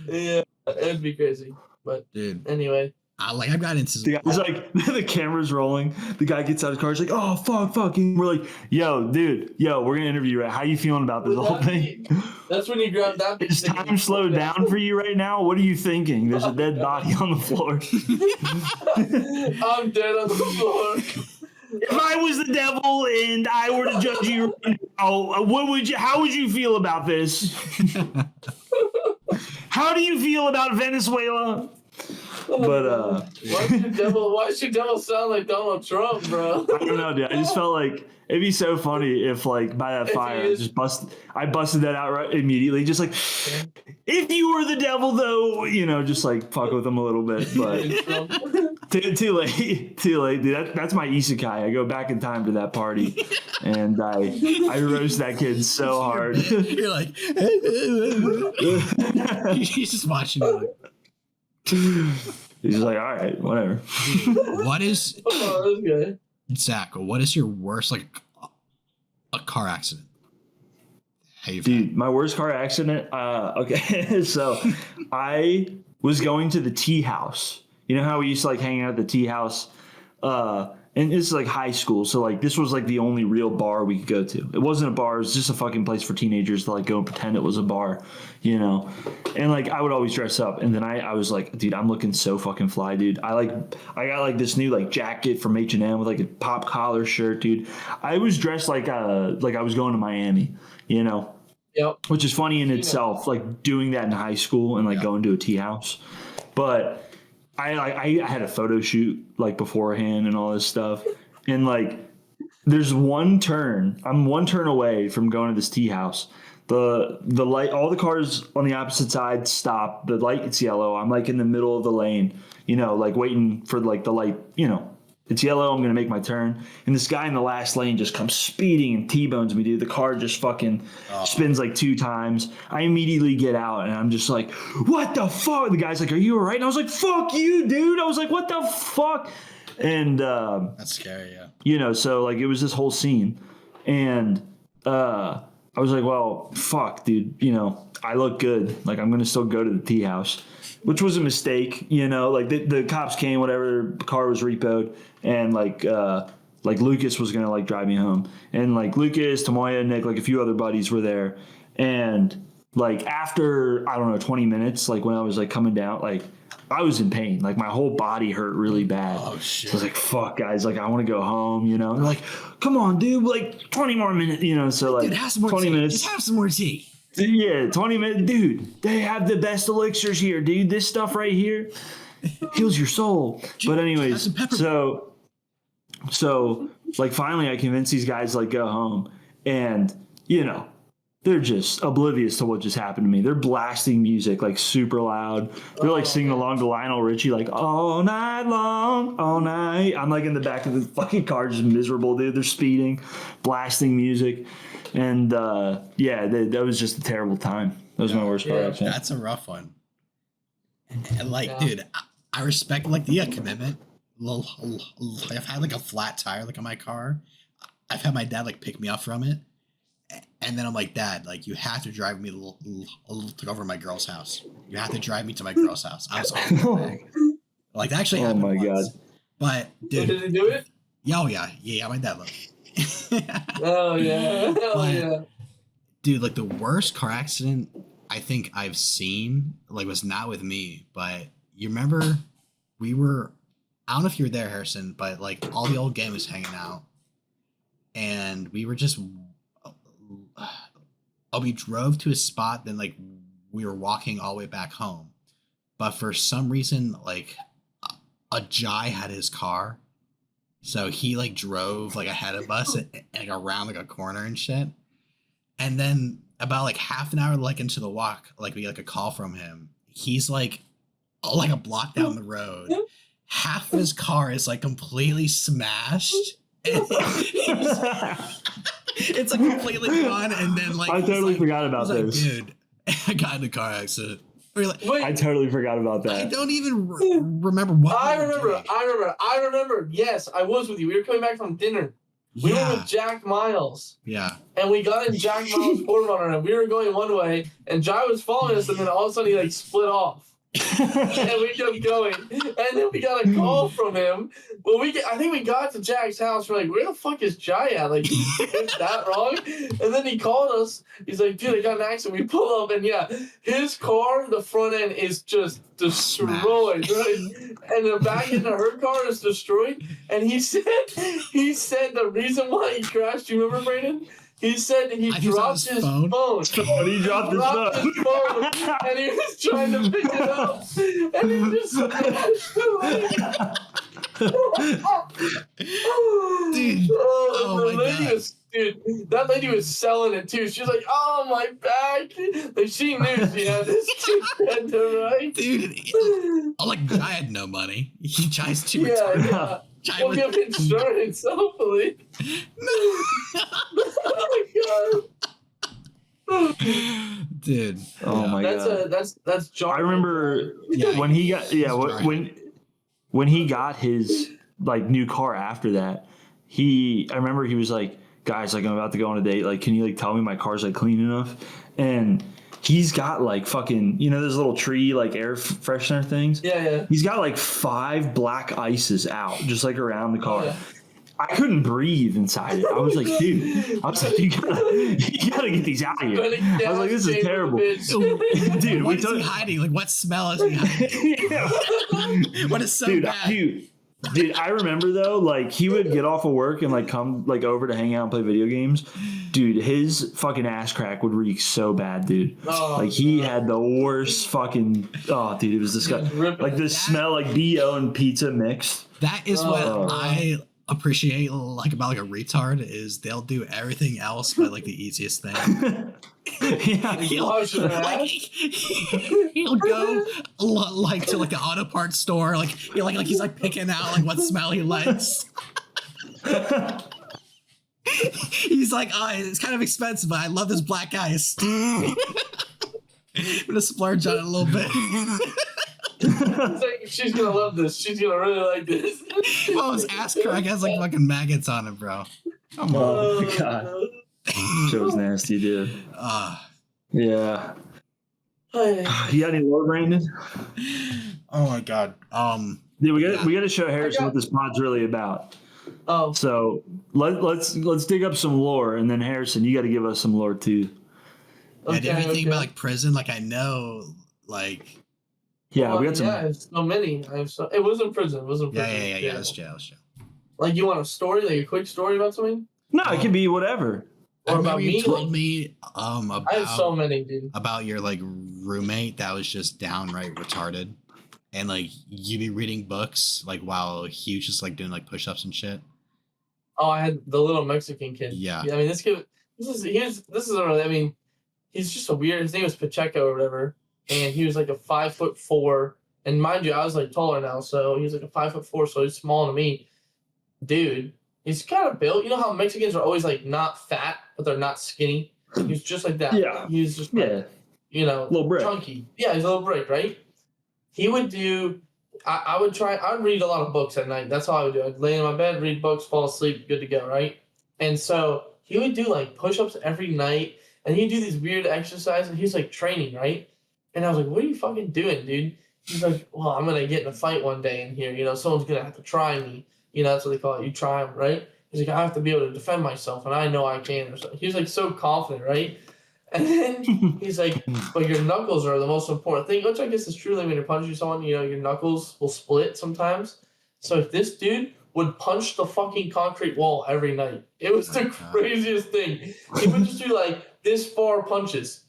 Yeah, it'd be crazy. But dude, anyway. I've got into the guy's like, the camera's rolling. The guy gets out of his car. He's like, oh, fuck. And we're like, yo, dude, we're going to interview you, right? How you feeling about this whole thing? That's when you grab that. Is time slowed down for you right now? What are you thinking? There's a dead body on the floor. I'm dead on the floor. If I was the devil and I were to judge you right now, how would you feel about this? How do you feel about Venezuela? But why should devil sound like Donald Trump, bro? I don't know, dude. I just felt like it'd be so funny if, like, by that fire, I busted that out right immediately. Just like, if you were the devil, though, just like fuck with him a little bit. But too late, dude. That's my isekai. I go back in time to that party, and I roast that kid so hard. You're like, he's just watching it. He's like, all right, whatever. What is Zach? What is your worst, like, a car accident? Dude, my worst car accident. Okay, so I was going to the tea house. You know how we used to like hang out at the tea house, and this is like high school. So like this was like the only real bar we could go to. It wasn't a bar. It was just a fucking place for teenagers to like go and pretend it was a bar, And like I would always dress up, and then I was like, dude, I'm looking so fucking fly, dude. I got like this new like jacket from H&M with like a pop collar shirt, dude. I was dressed like I was going to Miami, Yep. Which is funny in itself, like doing that in high school and like going to a tea house. But I had a photo shoot like beforehand and all this stuff. And like there's one turn. I'm one turn away from going to this tea house. The light, all the cars on the opposite side stop. The light, it's yellow. I'm like in the middle of the lane, like waiting for like the light, It's yellow. I'm going to make my turn. And this guy in the last lane just comes speeding and T-bones me, dude. The car just fucking spins like 2 times. I immediately get out and I'm just like, what the fuck? The guy's like, are you all right? And I was like, fuck you, dude. I was like, what the fuck? And that's scary, yeah. So like it was this whole scene. And I was like, well, fuck, dude. I look good. Like I'm going to still go to the tea house. Which was a mistake, like the cops came, whatever, the car was repoed, and like Lucas was gonna like drive me home, and like Lucas, Tamoya, Nick, like a few other buddies were there, and like after I don't know 20 minutes, like when I was like coming down, like I was in pain, like my whole body hurt really bad. Oh shit! So I was like, fuck, guys, like I want to go home, And they're like, come on, dude, like 20 more minutes, So like dude, have some more 20 tea. minutes, just have some more tea. Yeah, 20 minutes. Dude, they have the best elixirs here, dude. This stuff right here heals your soul. But anyways, so like finally I convinced these guys to like go home. And, they're just oblivious to what just happened to me. They're blasting music like super loud. They're like singing along to Lionel Richie like all night long, all night. I'm like in the back of the fucking car just miserable, dude. They're speeding, blasting music. And that was just a terrible time. That was my worst car accident. That's a rough one. And like, dude, I respect like the commitment. I've had like a flat tire like on my car. I've had my dad like pick me up from it, and then I'm like, Dad, like you have to drive me to over to my girl's house. You have to drive me to my girl's house. I was like, that actually happened. Oh my God! But dude, did he do it? Yeah. My dad loved it. Oh yeah. Yeah. Dude, like the worst car accident I think I've seen, like, was not with me, but you remember I don't know if you were there, Harrison, but like all the old gang was hanging out and we were just we drove to a spot, then like we were walking all the way back home. But for some reason, like a Jai had his car. So he like drove like ahead of us and like around like a corner and shit. And then about like half an hour like into the walk, like we get like a call from him. He's like like a block down the road. Half of his car is like completely smashed. And it's like completely gone, and then like I totally forgot about this. Like, dude, I got in a car accident. Like, I totally forgot about that. I don't even remember what. I remember. Yes, I was with you. We were coming back from dinner. We were with Jack Miles. Yeah. And we got in Jack Miles' Forerunner, and we were going one way, and Jai was following us, and then all of a sudden he like split off. And we kept going, and then we got a call from him. Well, I think we got to Jack's house. We're like, where the fuck is Jai at? Like, is that wrong? And then he called us. He's like, dude, I got an accident. We pull up, and yeah, his car, the front end is just destroyed, right? And the back end of her car is destroyed. And he said the reason why he crashed. Do you remember, Brandon? He said he dropped his phone. He dropped his phone. And he was trying to pick it up. And he just smashed the Dude. Oh my God. Dude, that lady was selling it too. She was like, oh, my back. Like, she knew she had this tender, right? Dude, like, I had no money. He tries to return. Yeah. We'll give insurance, hopefully. Oh my God. Dude. Oh my God. That's John. I remember when he got when he got his like new car after that. I remember he was like, guys, like I'm about to go on a date. Like, can you like tell me my car's like clean enough? And he's got like fucking, those little tree like air freshener things. Yeah. He's got like 5 black ices out just like around the car. Oh, yeah. I couldn't breathe inside it. I was like, dude, you gotta get these out of here. I was like, this is terrible. Dude, what is he hiding? Like, what smell is he hiding? What is so bad? Dude, I remember though, like he would get off of work and like come like over to hang out and play video games. Dude, his fucking ass crack would reek so bad, dude. Like he had the worst fucking. Oh, dude, it was disgusting. Like the smell, like BO and pizza mixed. That is what I appreciate like about like a retard is they'll do everything else but like the easiest thing. Yeah, he'll go like to like the auto parts store, like he's like picking out like what smell he likes. He's like, oh, it's kind of expensive, but I love this black ice. I'm gonna splurge on it a little bit. She's gonna love this. She's gonna really like this. Well, his ass crack has like fucking maggots on it, bro. Come on. Oh my God. Shit was nasty, dude. Yeah. You got any lore, Brandon? Oh my God. Dude, we got to show Harrison what this pod's really about. Oh. So let's dig up some lore, and then Harrison, you got to give us some lore too. Okay, did anything about like prison? Like I know, like. Yeah, we got some. Yeah, I have so many. It wasn't prison. It wasn't prison. Yeah. It was jail. Like you want a story, like a quick story about something? No, it can be whatever. Or about you me? told me about I have so many, dude. About your like roommate that was just downright retarded, and like you be reading books like while he was just like doing like push-ups and shit. Oh, I had the little Mexican kid. Yeah. I mean, this kid. This isn't really. I mean, he's just a weird. His name was Pacheco or whatever, and he was like a 5'4", and mind you, I was like taller now, so he was like a 5'4", so he's smaller than me, dude. He's kind of built. You know how Mexicans are always like not fat, but they're not skinny. He's just like that. Yeah. He's just like, little brick. Chunky. Yeah, he's a little brick, right? He would do. I would read a lot of books at night. That's all I would do. I'd lay in my bed, read books, fall asleep, good to go, right? And so he would do like push-ups every night, and he'd do these weird exercises. He's like training, right? And I was like, "What are you fucking doing, dude?" He's like, "Well, I'm gonna get in a fight one day in here. Someone's gonna have to try me. That's what they call it. You try them, right?" He's like, "I have to be able to defend myself, and I know I can." Or something. He was like so confident, right? And then he's like, "But your knuckles are the most important thing," which I guess is true. Like when you're punching someone, your knuckles will split sometimes. So if this dude would punch the fucking concrete wall every night, it was the craziest thing. He would just do like this far punches,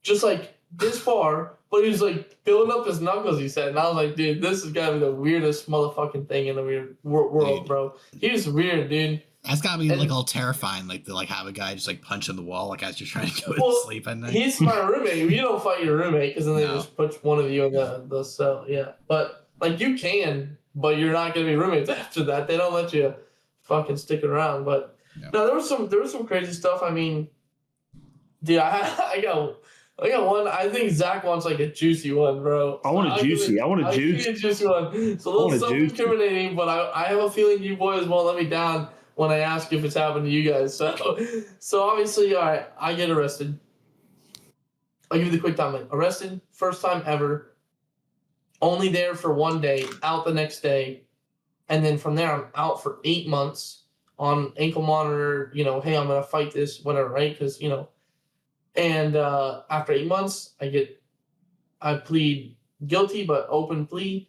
just like this far. But he was like building up his knuckles, he said. And I was like, dude, this is gotta be the weirdest motherfucking thing in the weird world, bro. He was weird, dude. That's gotta be like all terrifying, like to like have a guy just like punch on the wall like as you're trying to go to sleep at night. He's my roommate. You don't fight your roommate because then they just put one of you in the cell. Yeah, but like you can, but you're not gonna be roommates after that. They don't let you fucking stick around. But no, there was some crazy stuff. I mean, dude, I got one. I think Zack wants like a juicy one, bro. I want a juicy. I want a juicy. A juicy one. It's a little self-incriminating, but I have a feeling you boys won't let me down when I ask if it's happened to you guys. So obviously, all right, I get arrested. I'll give you the quick timeline. Arrested, first time ever. Only there for 1 day, out the next day. And then from there, I'm out for 8 months on ankle monitor, hey, I'm going to fight this, whatever, right? Because, and after 8 months, I plead guilty, but open plea.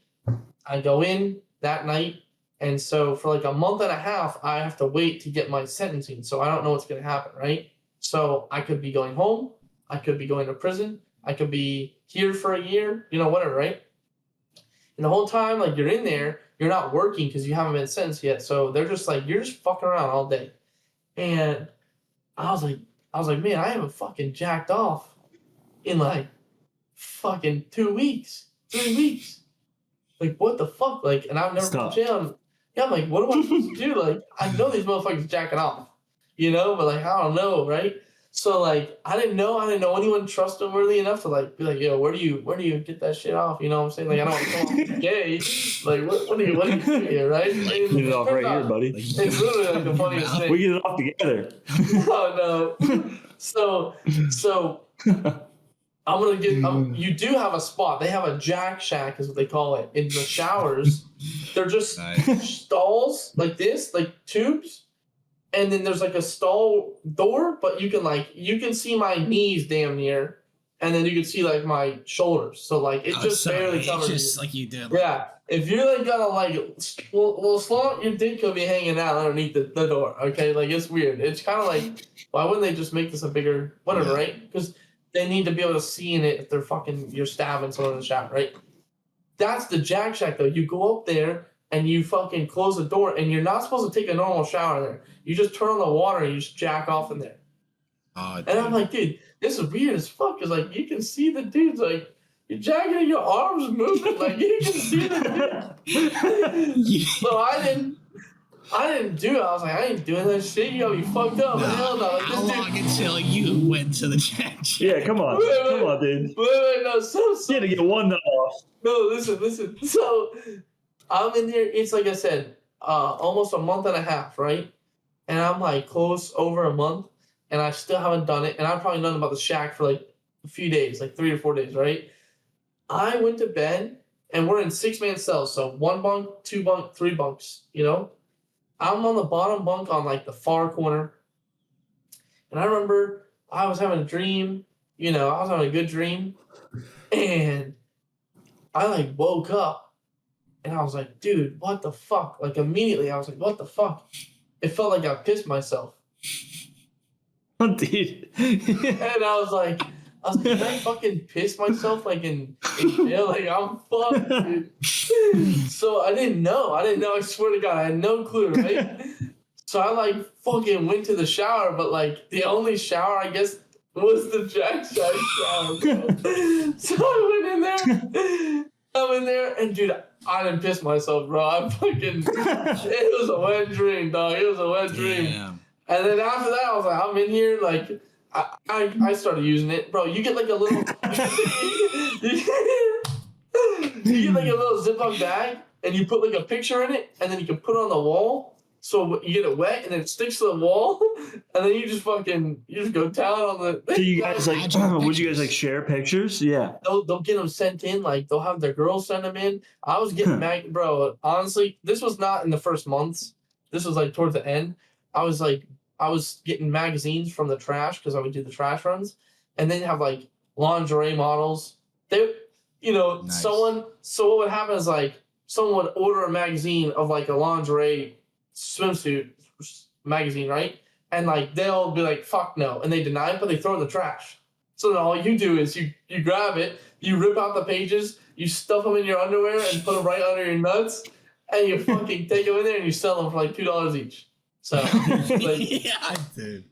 I go in that night. And so for like a month and a half, I have to wait to get my sentencing. So I don't know what's going to happen, right? So I could be going home. I could be going to prison. I could be here for a year, whatever, right? And the whole time, like, you're in there, you're not working because you haven't been sentenced yet. So they're just like, you're just fucking around all day. And I was like, man, I haven't fucking jacked off in like fucking 2 weeks, 3 weeks. Like, what the fuck? Like, and I've never been to jail. Yeah, I'm like, what am I supposed to do? Like, I know these motherfuckers jacking off, but like, I don't know, right? So like, I didn't know anyone trustworthy enough to like be like, yo, where do you get that shit off? You know what I'm saying? Like, I don't want to come off gay. Like, what do you do here, right? Get it off right here, buddy. It's literally like the funniest thing. We get it off together. Oh no. So I'm gonna get. You do have a spot. They have a jack shack, is what they call it, in the showers. They're just stalls like this, like tubes, and then there's like a stall door, but you can see my knees damn near, and then you can see like my shoulders. So like it just barely covers. Just like you did. Yeah, if you're like gonna like, well, slow, your dick could be hanging out underneath the door. Okay, like it's weird. It's kind of like, why wouldn't they just make this a bigger whatever, right? Because they need to be able to see in it if you're stabbing someone in the shop, right? That's the jack shack though. You go up there and you fucking close the door, and you're not supposed to take a normal shower there. You just turn on the water and you just jack off in there. And I'm like, dude, this is weird as fuck. Cause like you can see the dudes like you're jacking and your arms moving, like you can see the dude. So I didn't do it. I was like, I ain't doing that shit. You got me fucked up. Hell no. Like, how long until you went to the jack? Yeah, come on. Come on, dude. Wait, no. So you had to get one off. No, listen. So I'm in there. It's like I said, almost a month and a half, right? And I'm like close over a month, and I still haven't done it. And I've probably known about the shack for like a few days, like 3 or 4 days, right? I went to bed, and we're in 6-man cells. So 1 bunk, 2 bunk, 3 bunks, I'm on the bottom bunk on like the far corner. And I remember I was having a dream, I was having a good dream. And I like woke up and I was like, dude, what the fuck? Like immediately I was like, what the fuck? It felt like I pissed myself. Dude. And I was like, did I fucking piss myself like in jail? Like I'm fucked, dude. So I didn't know. I swear to God, I had no clue, right? So I like fucking went to the shower, but like the only shower I guess was the jack shack shower, bro. So I'm in there, and dude, I didn't piss myself, bro. It was a wet dream, dog. It was a wet dream. Damn. And then after that, I was like, I'm in here, like. I started using it, bro. You get like a little, you get like a little Ziploc bag, and you put like a picture in it, and then you can put it on the wall, so you get it wet, and then it sticks to the wall, and then you just go down on the. So you guys like, would you guys like share pictures? Yeah. They'll get them sent in, like they'll have their girls send them in. I was getting mad, bro. Honestly, this was not in the first months. This was like towards the end. I was getting magazines from the trash because I would do the trash runs, and then have like lingerie models. They, nice. So what would happen is like someone would order a magazine of like a lingerie swimsuit magazine, right? And like they'll be like, fuck no, and they deny it, but they throw it in the trash. So then all you do is you grab it, you rip out the pages, you stuff them in your underwear and put them right under your nuts, and you fucking take them in there and you sell them for like $2 each. So like, yeah, dude,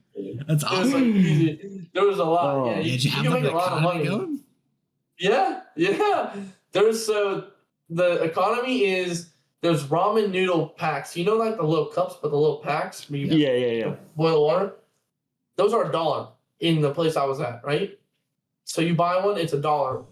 that's it was like awesome. easy. There was a lot. Oh. Yeah, Did you have can like make an a lot of economy money. going? Yeah. There's the economy is there's ramen noodle packs. You know, like the little cups, but the little packs where you Yeah. boil water. Those are $1 in the place I was at, right? So you buy one, it's $1.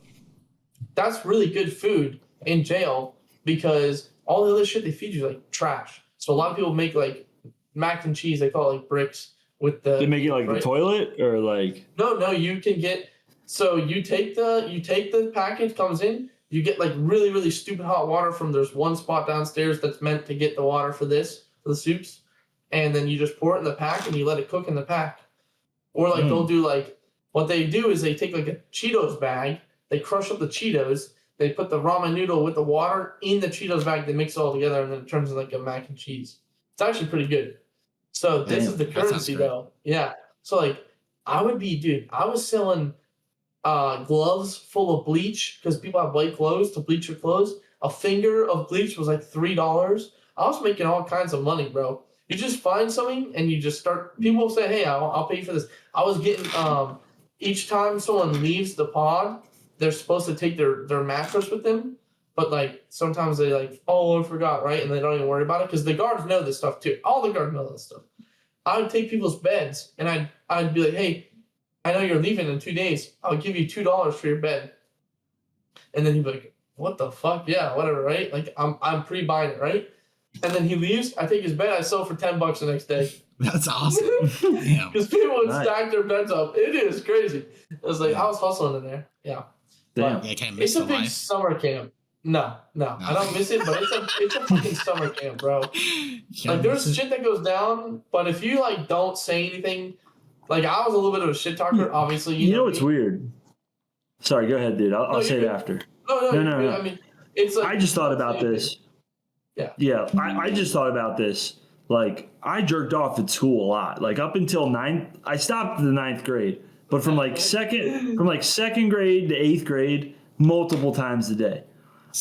That's really good food in jail because all the other shit they feed you is like trash. So a lot of people make like mac and cheese. They call it like bricks with the. They make it like the toilet or like. No. You can get. So you take the package comes in. You get like really really stupid hot water from there's one spot downstairs that's meant to get the water for the soups, and then you just pour it in the pack and you let it cook in the pack. Or like they'll do like what they do is they take like a Cheetos bag, they crush up the Cheetos, they put the ramen noodle with the water in the Cheetos bag, they mix it all together, and then it turns into like a mac and cheese. It's actually pretty good. So this is the currency though. Yeah. So like I was selling gloves full of bleach because people have white clothes to bleach your clothes. A finger of bleach was like $3. I was making all kinds of money, bro. You just find something and you just start. People say, "Hey, I'll pay for this." I was getting each time someone leaves the pod, they're supposed to take their mattress with them, but like sometimes they like, "Oh, I forgot," right? And they don't even worry about it because the guards know this stuff too. All the guards know this stuff. I would take people's beds and I'd be like, "Hey, I know you're leaving in 2 days. I'll give you $2 for your bed," and then he'd be like, "What the fuck? Yeah, whatever, right? Like I'm pre-buying it, right?" And then he leaves. I take his bed. I sell for $10 the next day. That's awesome. Because people would stack their beds up. It is crazy. It was like I was hustling in there. Yeah. Damn. Yeah, can't miss It's a the big life. summer camp. No, I don't miss it, but it's a fucking summer camp, bro. Like there's shit that goes down, but if you like don't say anything, like I was a little bit of a shit talker, obviously. You know what's weird? Sorry, go ahead, dude. I'll say it after. No. I mean, it's like I just thought about this. Yeah. I just thought about this. Like, I jerked off at school a lot. Like, up until I stopped in the 9th grade. But from second grade to 8th grade, multiple times a day.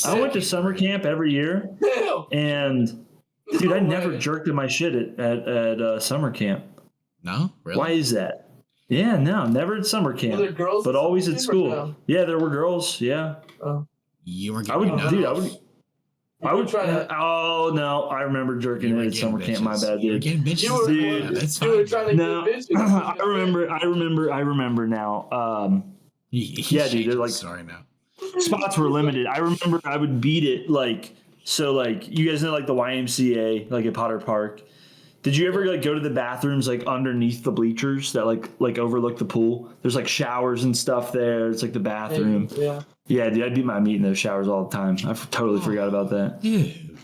I went to summer camp every year. And, dude, I never jerked in my shit at summer camp. No? Really? Why is that? Yeah, no, never at summer camp. Were there girls but always at school. No? Yeah, there were girls. Yeah. You were getting I would try to. Oh no! I remember jerking it at summer camp. My bad, dude. You were getting bitches. You were trying to get bitches. I remember now. Yeah, dude. They're like sorry now. Spots were limited. I remember I would beat it like you guys know like the YMCA like at Potter Park. Did you ever like go to the bathrooms like underneath the bleachers that like overlook the pool? There's like showers and stuff there. It's like the bathroom. Yeah, dude, I'd beat my meat in those showers all the time. I totally forgot about that. Dude.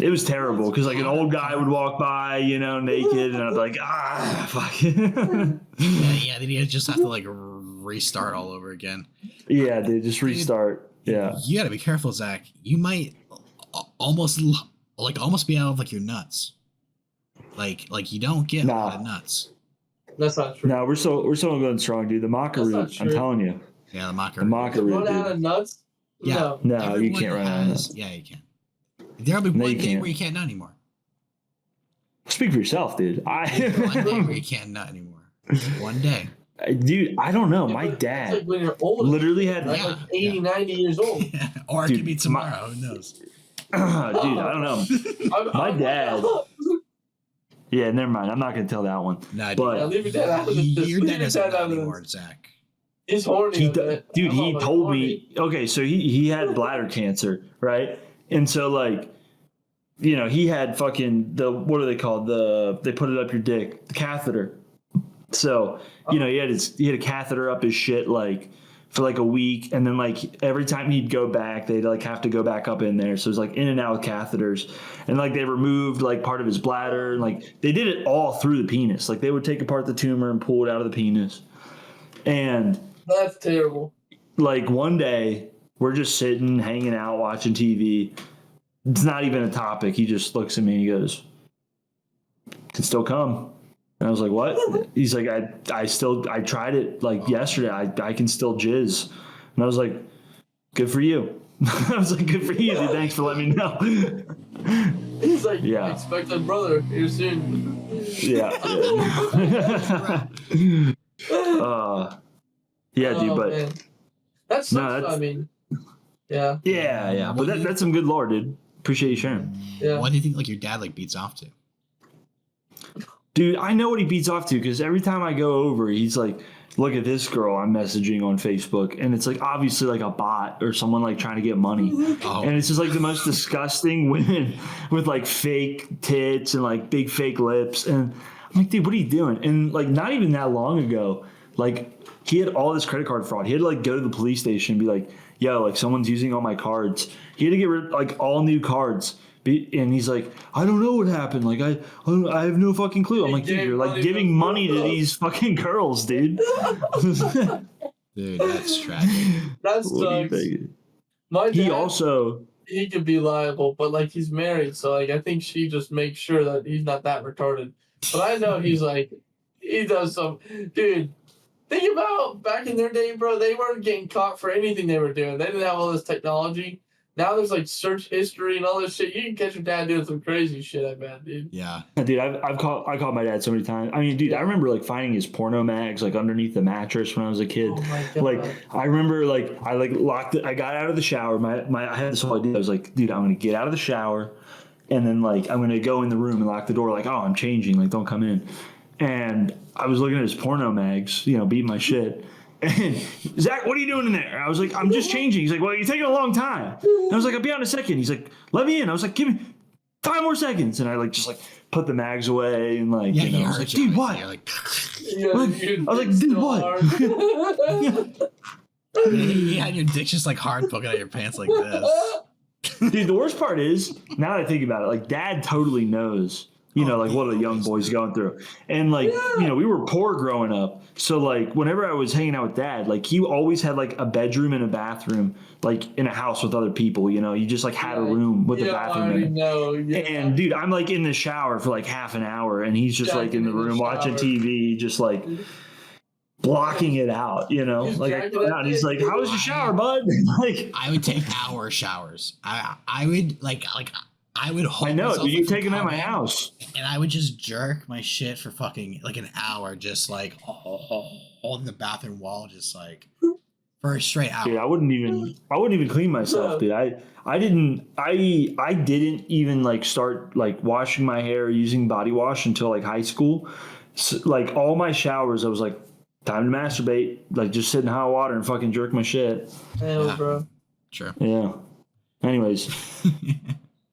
It was terrible because like an old guy would walk by, naked, and I'd be like, fuck. yeah, then you just have to like restart all over again. Yeah, dude, just restart. Yeah. You gotta be careful, Zach. You might almost be out of like your nuts. Like you don't get a lot of nuts. That's not true. No, we're still going strong, dude. The Mockaroo, I'm telling you. Yeah, the Mockaroo. The Mockaroo. Run out of nuts? Yeah. No, you can't run out of nuts. Yeah, you can. There'll be one day where you can't nut anymore. Speak for yourself, dude. One day where you can't nut anymore. One day. Dude, I don't know. My dad like when you're old, literally had like 80, 90 years old. Or it could be tomorrow. Who knows? Dude, I don't know. My dad. Yeah, never mind. I'm not gonna tell that one. Nah, but your dad doesn't know anymore, Zach. He's horny. Dude, he told me. Okay, so he had bladder cancer, right? And so like, he had fucking what are they called? They put it up your dick, the catheter. So he had a catheter up his shit like for like a week, and then like every time he'd go back, they'd like have to go back up in there. So it was like in and out with catheters, and like they removed like part of his bladder, and like they did it all through the penis. Like they would take apart the tumor and pull it out of the penis. And that's terrible. Like one day we're just sitting, hanging out, watching TV. It's not even a topic. He just looks at me and he goes, "Can still come." And I was like, "What?" He's like, I tried it like yesterday. I can still jizz." And I was like, "Good for you." I was like, good for you, dude. Thanks for letting me know. He's like, expect a brother here soon. Yeah. Dude, but man. That sucks. I mean, yeah. Yeah. But that's some good lore, dude. Appreciate you sharing. Yeah. What do you think like your dad like beats off to? Dude, I know what he beats off to because every time I go over, he's like, look at this girl I'm messaging on Facebook. And it's like obviously like a bot or someone like trying to get money. Oh. And it's just like the most disgusting women with like fake tits and like big fake lips. And I'm like, dude, what are you doing? And like not even that long ago, like he had all this credit card fraud. He had to like go to the police station and be like, yo, like someone's using all my cards. He had to get rid of like all new cards. And he's like, I don't know what happened. Like, I have no fucking clue. I'm like, dude, you're like giving money to these fucking girls, dude. Dude, that's tragic. That's my dad, he could be liable, but like he's married, so like I think she just makes sure that he's not that retarded. But I know he's like, he does some, dude. Think about back in their day, bro. They weren't getting caught for anything they were doing. They didn't have all this technology. Now there's like search history and all this shit. You can catch your dad doing some crazy shit, I bet, dude. Yeah. Dude, I called my dad so many times. I mean, dude, I remember like finding his porno mags like underneath the mattress when I was a kid. Oh my God. Like I remember like I like locked it. I got out of the shower. I had this whole idea. I was like, dude, I'm gonna get out of the shower and then like I'm gonna go in the room and lock the door, like, oh, I'm changing, like don't come in. And I was looking at his porno mags, you know, beating my shit. And Zack, what are you doing in there? I was like, I'm just changing. He's like, well, you're taking a long time. And I was like, I'll be on in a second. He's like, let me in. I was like, give me 5 more seconds. And I like just like put the mags away and like, you know, I was like, dude, what? I was like, dude, what? Yeah, your dick's just like hard poking out your pants like this. Dude, the worst part is, now that I think about it, like dad totally knows, you know, like what a young boy's going through. And like, you know, we were poor growing up. So like whenever I was hanging out with dad, like he always had like a bedroom and a bathroom, like in a house with other people, you know, you just like had a room with a bathroom in it. And dude, I'm like in the shower for like half an hour and he's just like in the room watching TV, just like blocking it out, you know, like I come out and he's like, how was your shower, bud? Like I would take hour showers. I would like I would hold. I know, dude. You take them at my house, and I would just jerk my shit for fucking like an hour, just like holding the bathroom wall, just like for a straight hour. Dude, I wouldn't even clean myself, dude. I didn't even like start like washing my hair using body wash until like high school. So, like all my showers, I was like, time to masturbate, like just sit in hot water and fucking jerk my shit. Hell, bro. Sure. Yeah. Anyways.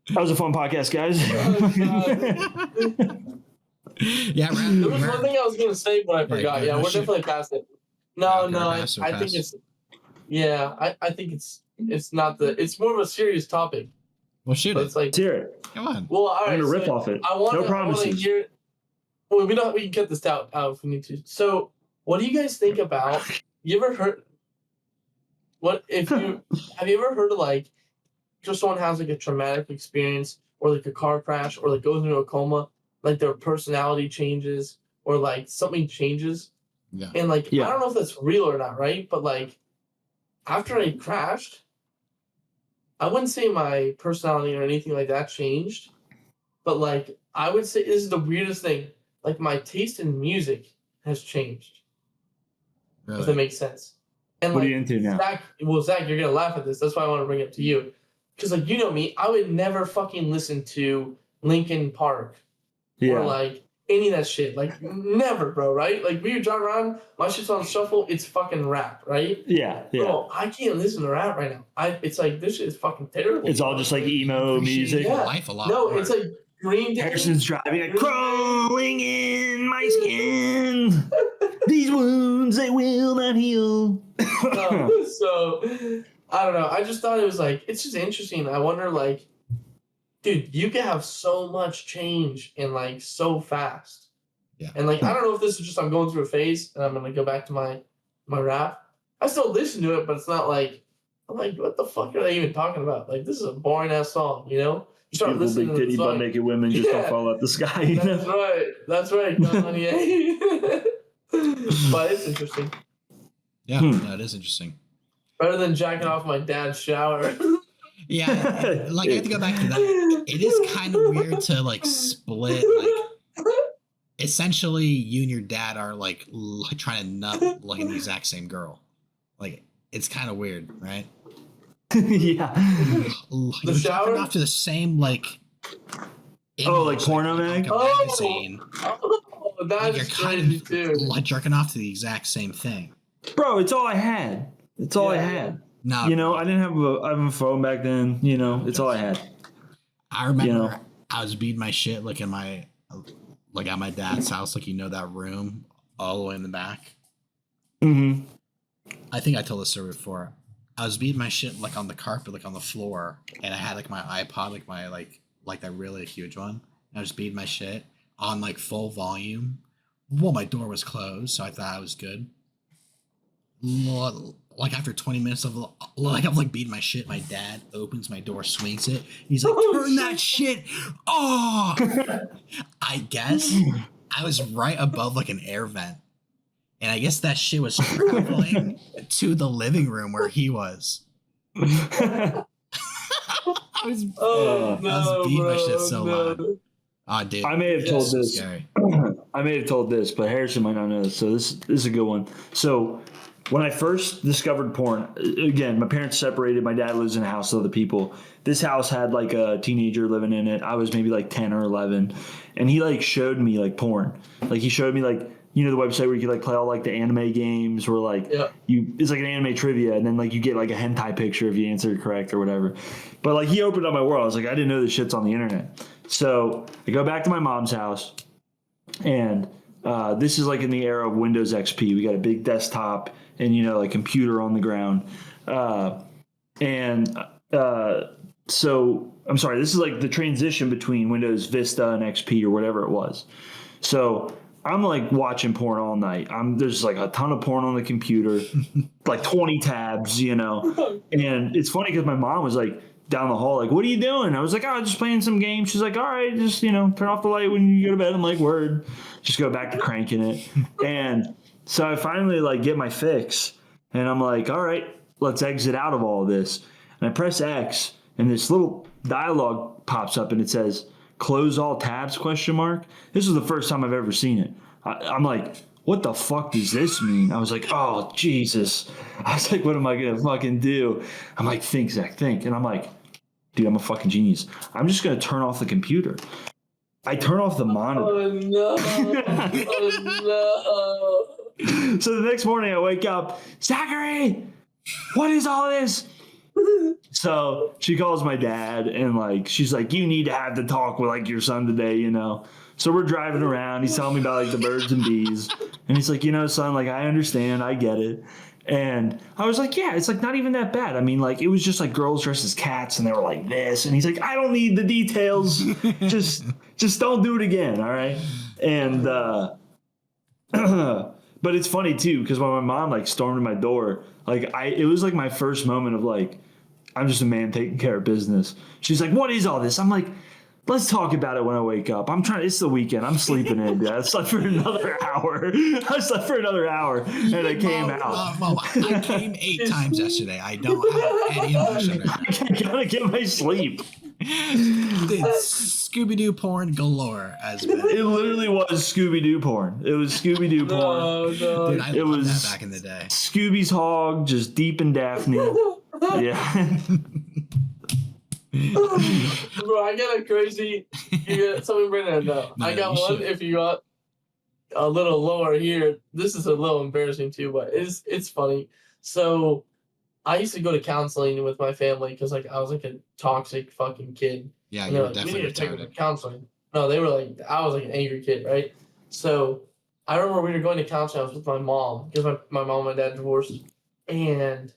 That was a fun podcast, guys. Yeah, there was one thing I was gonna say, but I forgot. Yeah, we're definitely past it. No, I think it's. Yeah, I think it's not it's more of a serious topic. Well, shoot it. It's like, hear it. Come on. Well, all right. I'm gonna rip off it. No promises. Well, we can cut this out if we need to. So, what do you guys think about? You ever heard? Have you ever heard of like? Just someone has like a traumatic experience or like a car crash or like goes into a coma, like their personality changes or like something changes. Yeah. And like, I don't know if that's real or not, right? But like after I crashed, I wouldn't say my personality or anything like that changed. But like I would say this is the weirdest thing. Like my taste in music has changed. Really? If that makes sense. And what are you into now? Zack, you're gonna laugh at this. That's why I want to bring it up to you. Because, like, you know me, I would never fucking listen to Linkin Park or, like, any of that shit. Like, never, bro, right? Like, we would drive around, my shit's on shuffle, it's fucking rap, right? Yeah. Bro, I can't listen to rap right now. It's like, this shit is fucking terrible. It's all just, like, emo music. Yeah. Life a lot more. It's like Green Day. Harrison's driving, like, crawling in my skin. These wounds, they will not heal. So... I don't know. I just thought it was like, it's just interesting. I wonder, like, dude, you can have so much change and like so fast. Yeah. And like, I don't know if this is just I'm going through a phase and I'm gonna go back to my rap. I still listen to it, but it's not like I'm like, what the fuck are they even talking about? Like, this is a boring ass song, you know? You start listening to the song. Butt naked women just don't fall out the sky. You know? That's right. Kanye. But it's interesting. Yeah, that is interesting. Better than jacking off my dad's shower. Yeah, like I have to go back to that. It is kind of weird to like split. Like, essentially, you and your dad are like trying to nut like the exact same girl. Like, it's kind of weird, right? Yeah. The shower off to the same like. Oh, like porno mag? Magazine. Oh, that's you're crazy too. Like jerking off to the exact same thing. Bro, it's all I had. It's all I had. No, you know, I didn't have a phone back then. You know, it's all I had. I remember I was beating my shit like at my dad's house, like that room all the way in the back. Mm-hmm. I think I told this story before. I was beating my shit like on the carpet, like on the floor, and I had like my iPod, like my like that really huge one. And I was beating my shit on like full volume. Well, my door was closed, so I thought I was good. Like after 20 minutes of I'm like beating my shit, my dad opens my door, swings it. He's like, "Turn that shit off!" I guess I was right above like an air vent, and I guess that shit was traveling to the living room where he was. I was beating my shit so loud. Oh, dude, I may have told this. Scary. I may have told this, but Harrison might not know this. So this is a good one. So when I first discovered porn, again, my parents separated. My dad lives in a house with other people. This house had like a teenager living in it. I was maybe like 10 or 11. And he like showed me like porn. Like he showed me like, you know, the website where you could like play all like the anime games where like it's like an anime trivia and then like you get like a hentai picture if you answer it correct or whatever. But like he opened up my world. I was like, I didn't know this shit's on the internet. So I go back to my mom's house and this is like in the era of Windows XP. We got a big desktop and, you know, like computer on the ground. So I'm sorry, this is like the transition between Windows Vista and XP or whatever it was. So I'm like watching porn all night. There's like a ton of porn on the computer, like 20 tabs, you know. And it's funny because my mom was like down the hall, like, "What are you doing?" I was like, "Oh, just playing some games." She's like, "All right, just, you know, turn off the light when you go to bed." I'm like, "Word." Just go back to cranking it. And so I finally like get my fix and I'm like, all right, let's exit out of all of this. And I press X and this little dialogue pops up and it says, "Close all tabs?" ? This is the first time I've ever seen it. I'm like, what the fuck does this mean? I was like, oh, Jesus. I was like, what am I going to fucking do? I'm like, think, Zach, think. And I'm like, dude, I'm a fucking genius. I'm just going to turn off the computer. I turn off the monitor. Oh, no. Oh, no. So the next morning I wake up, "Zachary, what is all this?" So she calls my dad and like she's like, "You need to have the talk with like your son today, you know." So we're driving around. He's telling me about like the birds and bees, and he's like, "You know, son, like I understand, I get it." And I was like, "Yeah, it's like not even that bad. I mean, like it was just like girls dressed as cats, and they were like this." And he's like, "I don't need the details. just don't do it again, all right?" And but it's funny too because when my mom like stormed in my door, like it was like my first moment of like, I'm just a man taking care of business. She's like, "What is all this?" I'm like, "Let's talk about it when I wake up. It's the weekend. I'm sleeping in, dude. I slept for another hour. And I came out. Mom, I came 8 times yesterday. I don't have any emotion right now. I gotta get my sleep." Dude, Scooby-Doo porn galore. It literally was Scooby-Doo porn. It was Scooby-Doo porn. no. Dude, I loved that back in the day. Scooby's hog, just deep in Daphne. Yeah. Bro, I got a crazy. Something bring that up. No, I got one. Should. If you got a little lower here, this is a little embarrassing too, but it's funny. So, I used to go to counseling with my family because like I was like a toxic fucking kid. Yeah, and you were like, definitely we need to take her to retarded. counseling. No, they were like I was like an angry kid, right? So I remember we were going to counseling. I was with my mom because my mom and dad divorced, and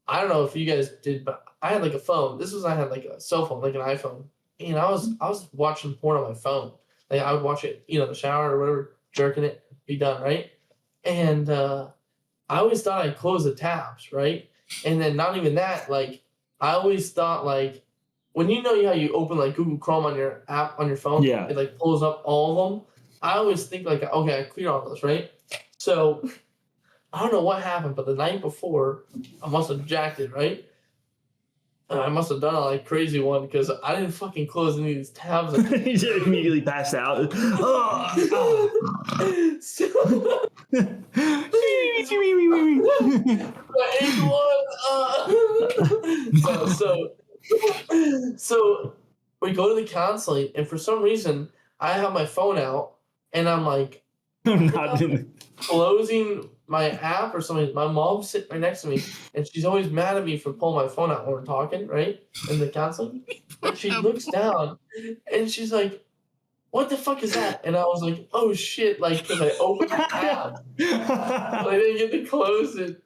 I don't know if you guys did, but I had like a phone. I had like a cell phone, like an iPhone, and I was watching porn on my phone. Like I would watch it, you know, the shower or whatever, jerking it, be done, right? And I always thought I'd close the tabs, right? And then not even that, like I always thought like when you know how you open like Google Chrome on your app on your phone, yeah, it like pulls up all of them. I always think like, okay, I clear all those, right? So I don't know what happened, but the night before, I must have jacked it, right? And I must have done a like crazy one because I didn't fucking close any of these tabs. You just immediately passed out. So, so we go to the counseling, and for some reason, I have my phone out, and I'm like, I'm not closing my app or something. My mom's sitting right next to me, and she's always mad at me for pulling my phone out when we're talking, right? In the counseling. And she looks down, and she's like, what the fuck is that? And I was like, oh shit, like, because I opened the app. But I didn't get to close it.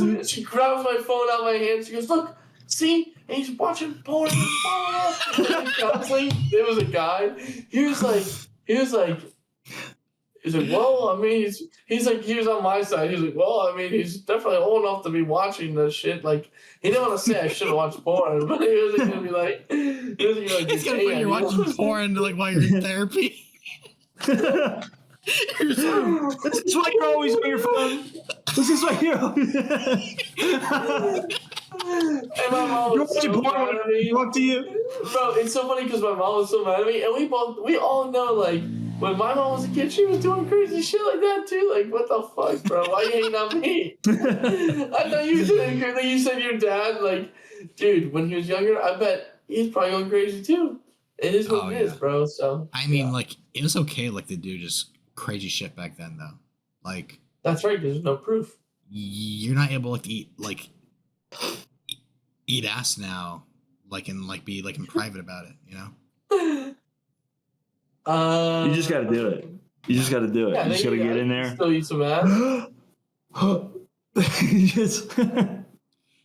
And she grabs my phone out of my hand. She goes, look, see? And he's watching porn. Counseling. There was a guy. He was like, well, I mean, he's like, he was on my side. He's like, well, I mean, he's definitely old enough to be watching this shit. Like, he didn't want to say I should have watched porn, but he wasn't going to be like, he's going to put you watching porn like while you're in therapy. This is why you're always on your phone. This is why you're always... And my mom was so mad at me. Talk to you. Bro, it's so funny because my mom was so mad at me, and we all know, like, when my mom was a kid, she was doing crazy shit like that too. Like, what the fuck, bro? Why you hating on me? I thought you did crazy. You said your dad, like, dude, when he was younger, I bet he's probably going crazy too. It is what it is, bro. So I mean, like, it was okay, like, to do just crazy shit back then, though. Like, that's right. There's no proof. You're not able to eat ass now, like, and like be like in private about it, you know. You just got to do it. You just got to do it. Yeah, you just got to get in there. Still eat some ass.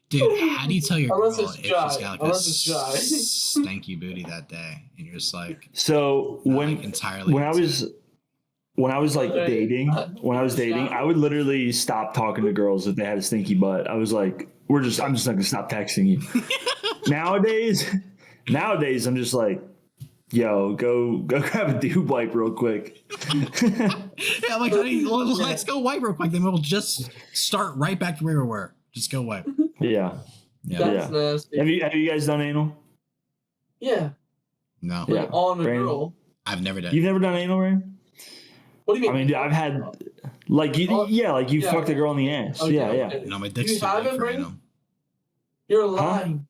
Dude, how do you tell your girl if she's got like a stanky booty that day, and you're just like, so when I was like dating, I would literally stop talking to girls if they had a stinky butt. I was like, I'm just not gonna stop texting you. Nowadays, I'm just like, yo, go grab a dude wipe real quick. Yeah, I'm like, let's go wipe real quick. Then we'll just start right back to where we were. Just go wipe. Yeah. That's nasty. Have you guys done anal? Yeah. No. Like, on a girl. I've never done. You've never done anal, Ray? What do you mean? I mean, I've had you fucked a girl in the ass. Okay, yeah. No, my dick's too big for anal. You're lying.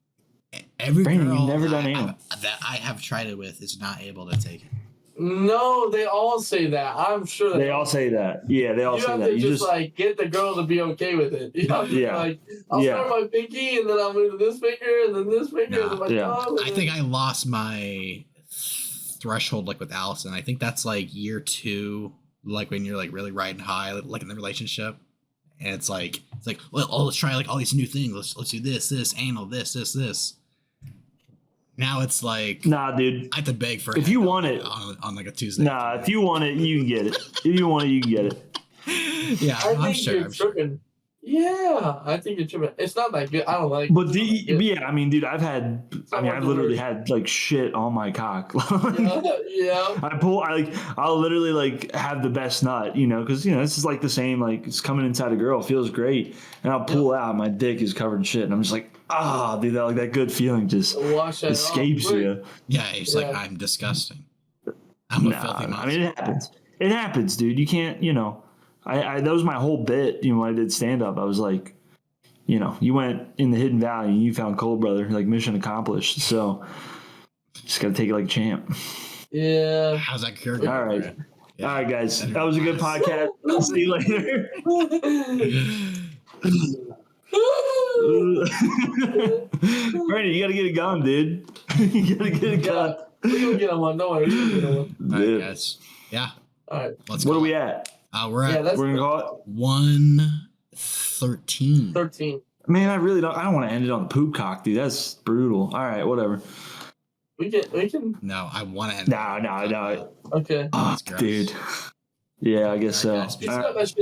Every Brandon, girl you've never done anal that I have tried it with is not able to take it. No, they all say that. I'm sure they all say that. Yeah, they all say that. You just like get the girl to be okay with it. You have to be like, I'll start my pinky and then I'll move to this finger and then this finger and then my thumb. I think I lost my threshold like with Allison. I think that's like year 2, like when you're like really riding high, like in the relationship. And it's like, well, let's try like all these new things. Let's do this, anal, this. Now it's like, nah, dude. I have to beg for it. If you want it on like a Tuesday. Nah, if you want it, you can get it. If you want it, you can get it. Yeah, I'm sure. Tripping. Yeah, I think you're tripping. It's not that good. I don't like. But I mean, dude, I've literally had like shit on my cock. Yeah. I'll literally like have the best nut, you know, because this is like the same, like it's coming inside a girl, it feels great, and I'll pull out, my dick is covered in shit, and I'm just like, dude, that good feeling just escapes you. Yeah, it's like, I'm disgusting. I'm a filthy monster. I mean, it happens, dude. You can't, that was my whole bit, when I did stand up. I was like, you went in the Hidden Valley and you found Cold Brother, like mission accomplished. So just got to take it like a champ. Yeah. How's that cure? All right. Yeah. All right, guys. That was a good podcast. I'll see you later. Brandon, you got to get it gone, dude. You got to get it gone. We're going to get on one. Don't worry. We're going to get on one. All right, guys. Yeah. All right. Let's go. What are we at? We're going to call it 113. 13. Man, I don't want to end it on the poop cock, dude. That's brutal. All right, whatever. We can. No, I want to end No. Okay. Oh, dude. Yeah, I guess so. Guys,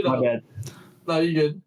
my bad. No, you good.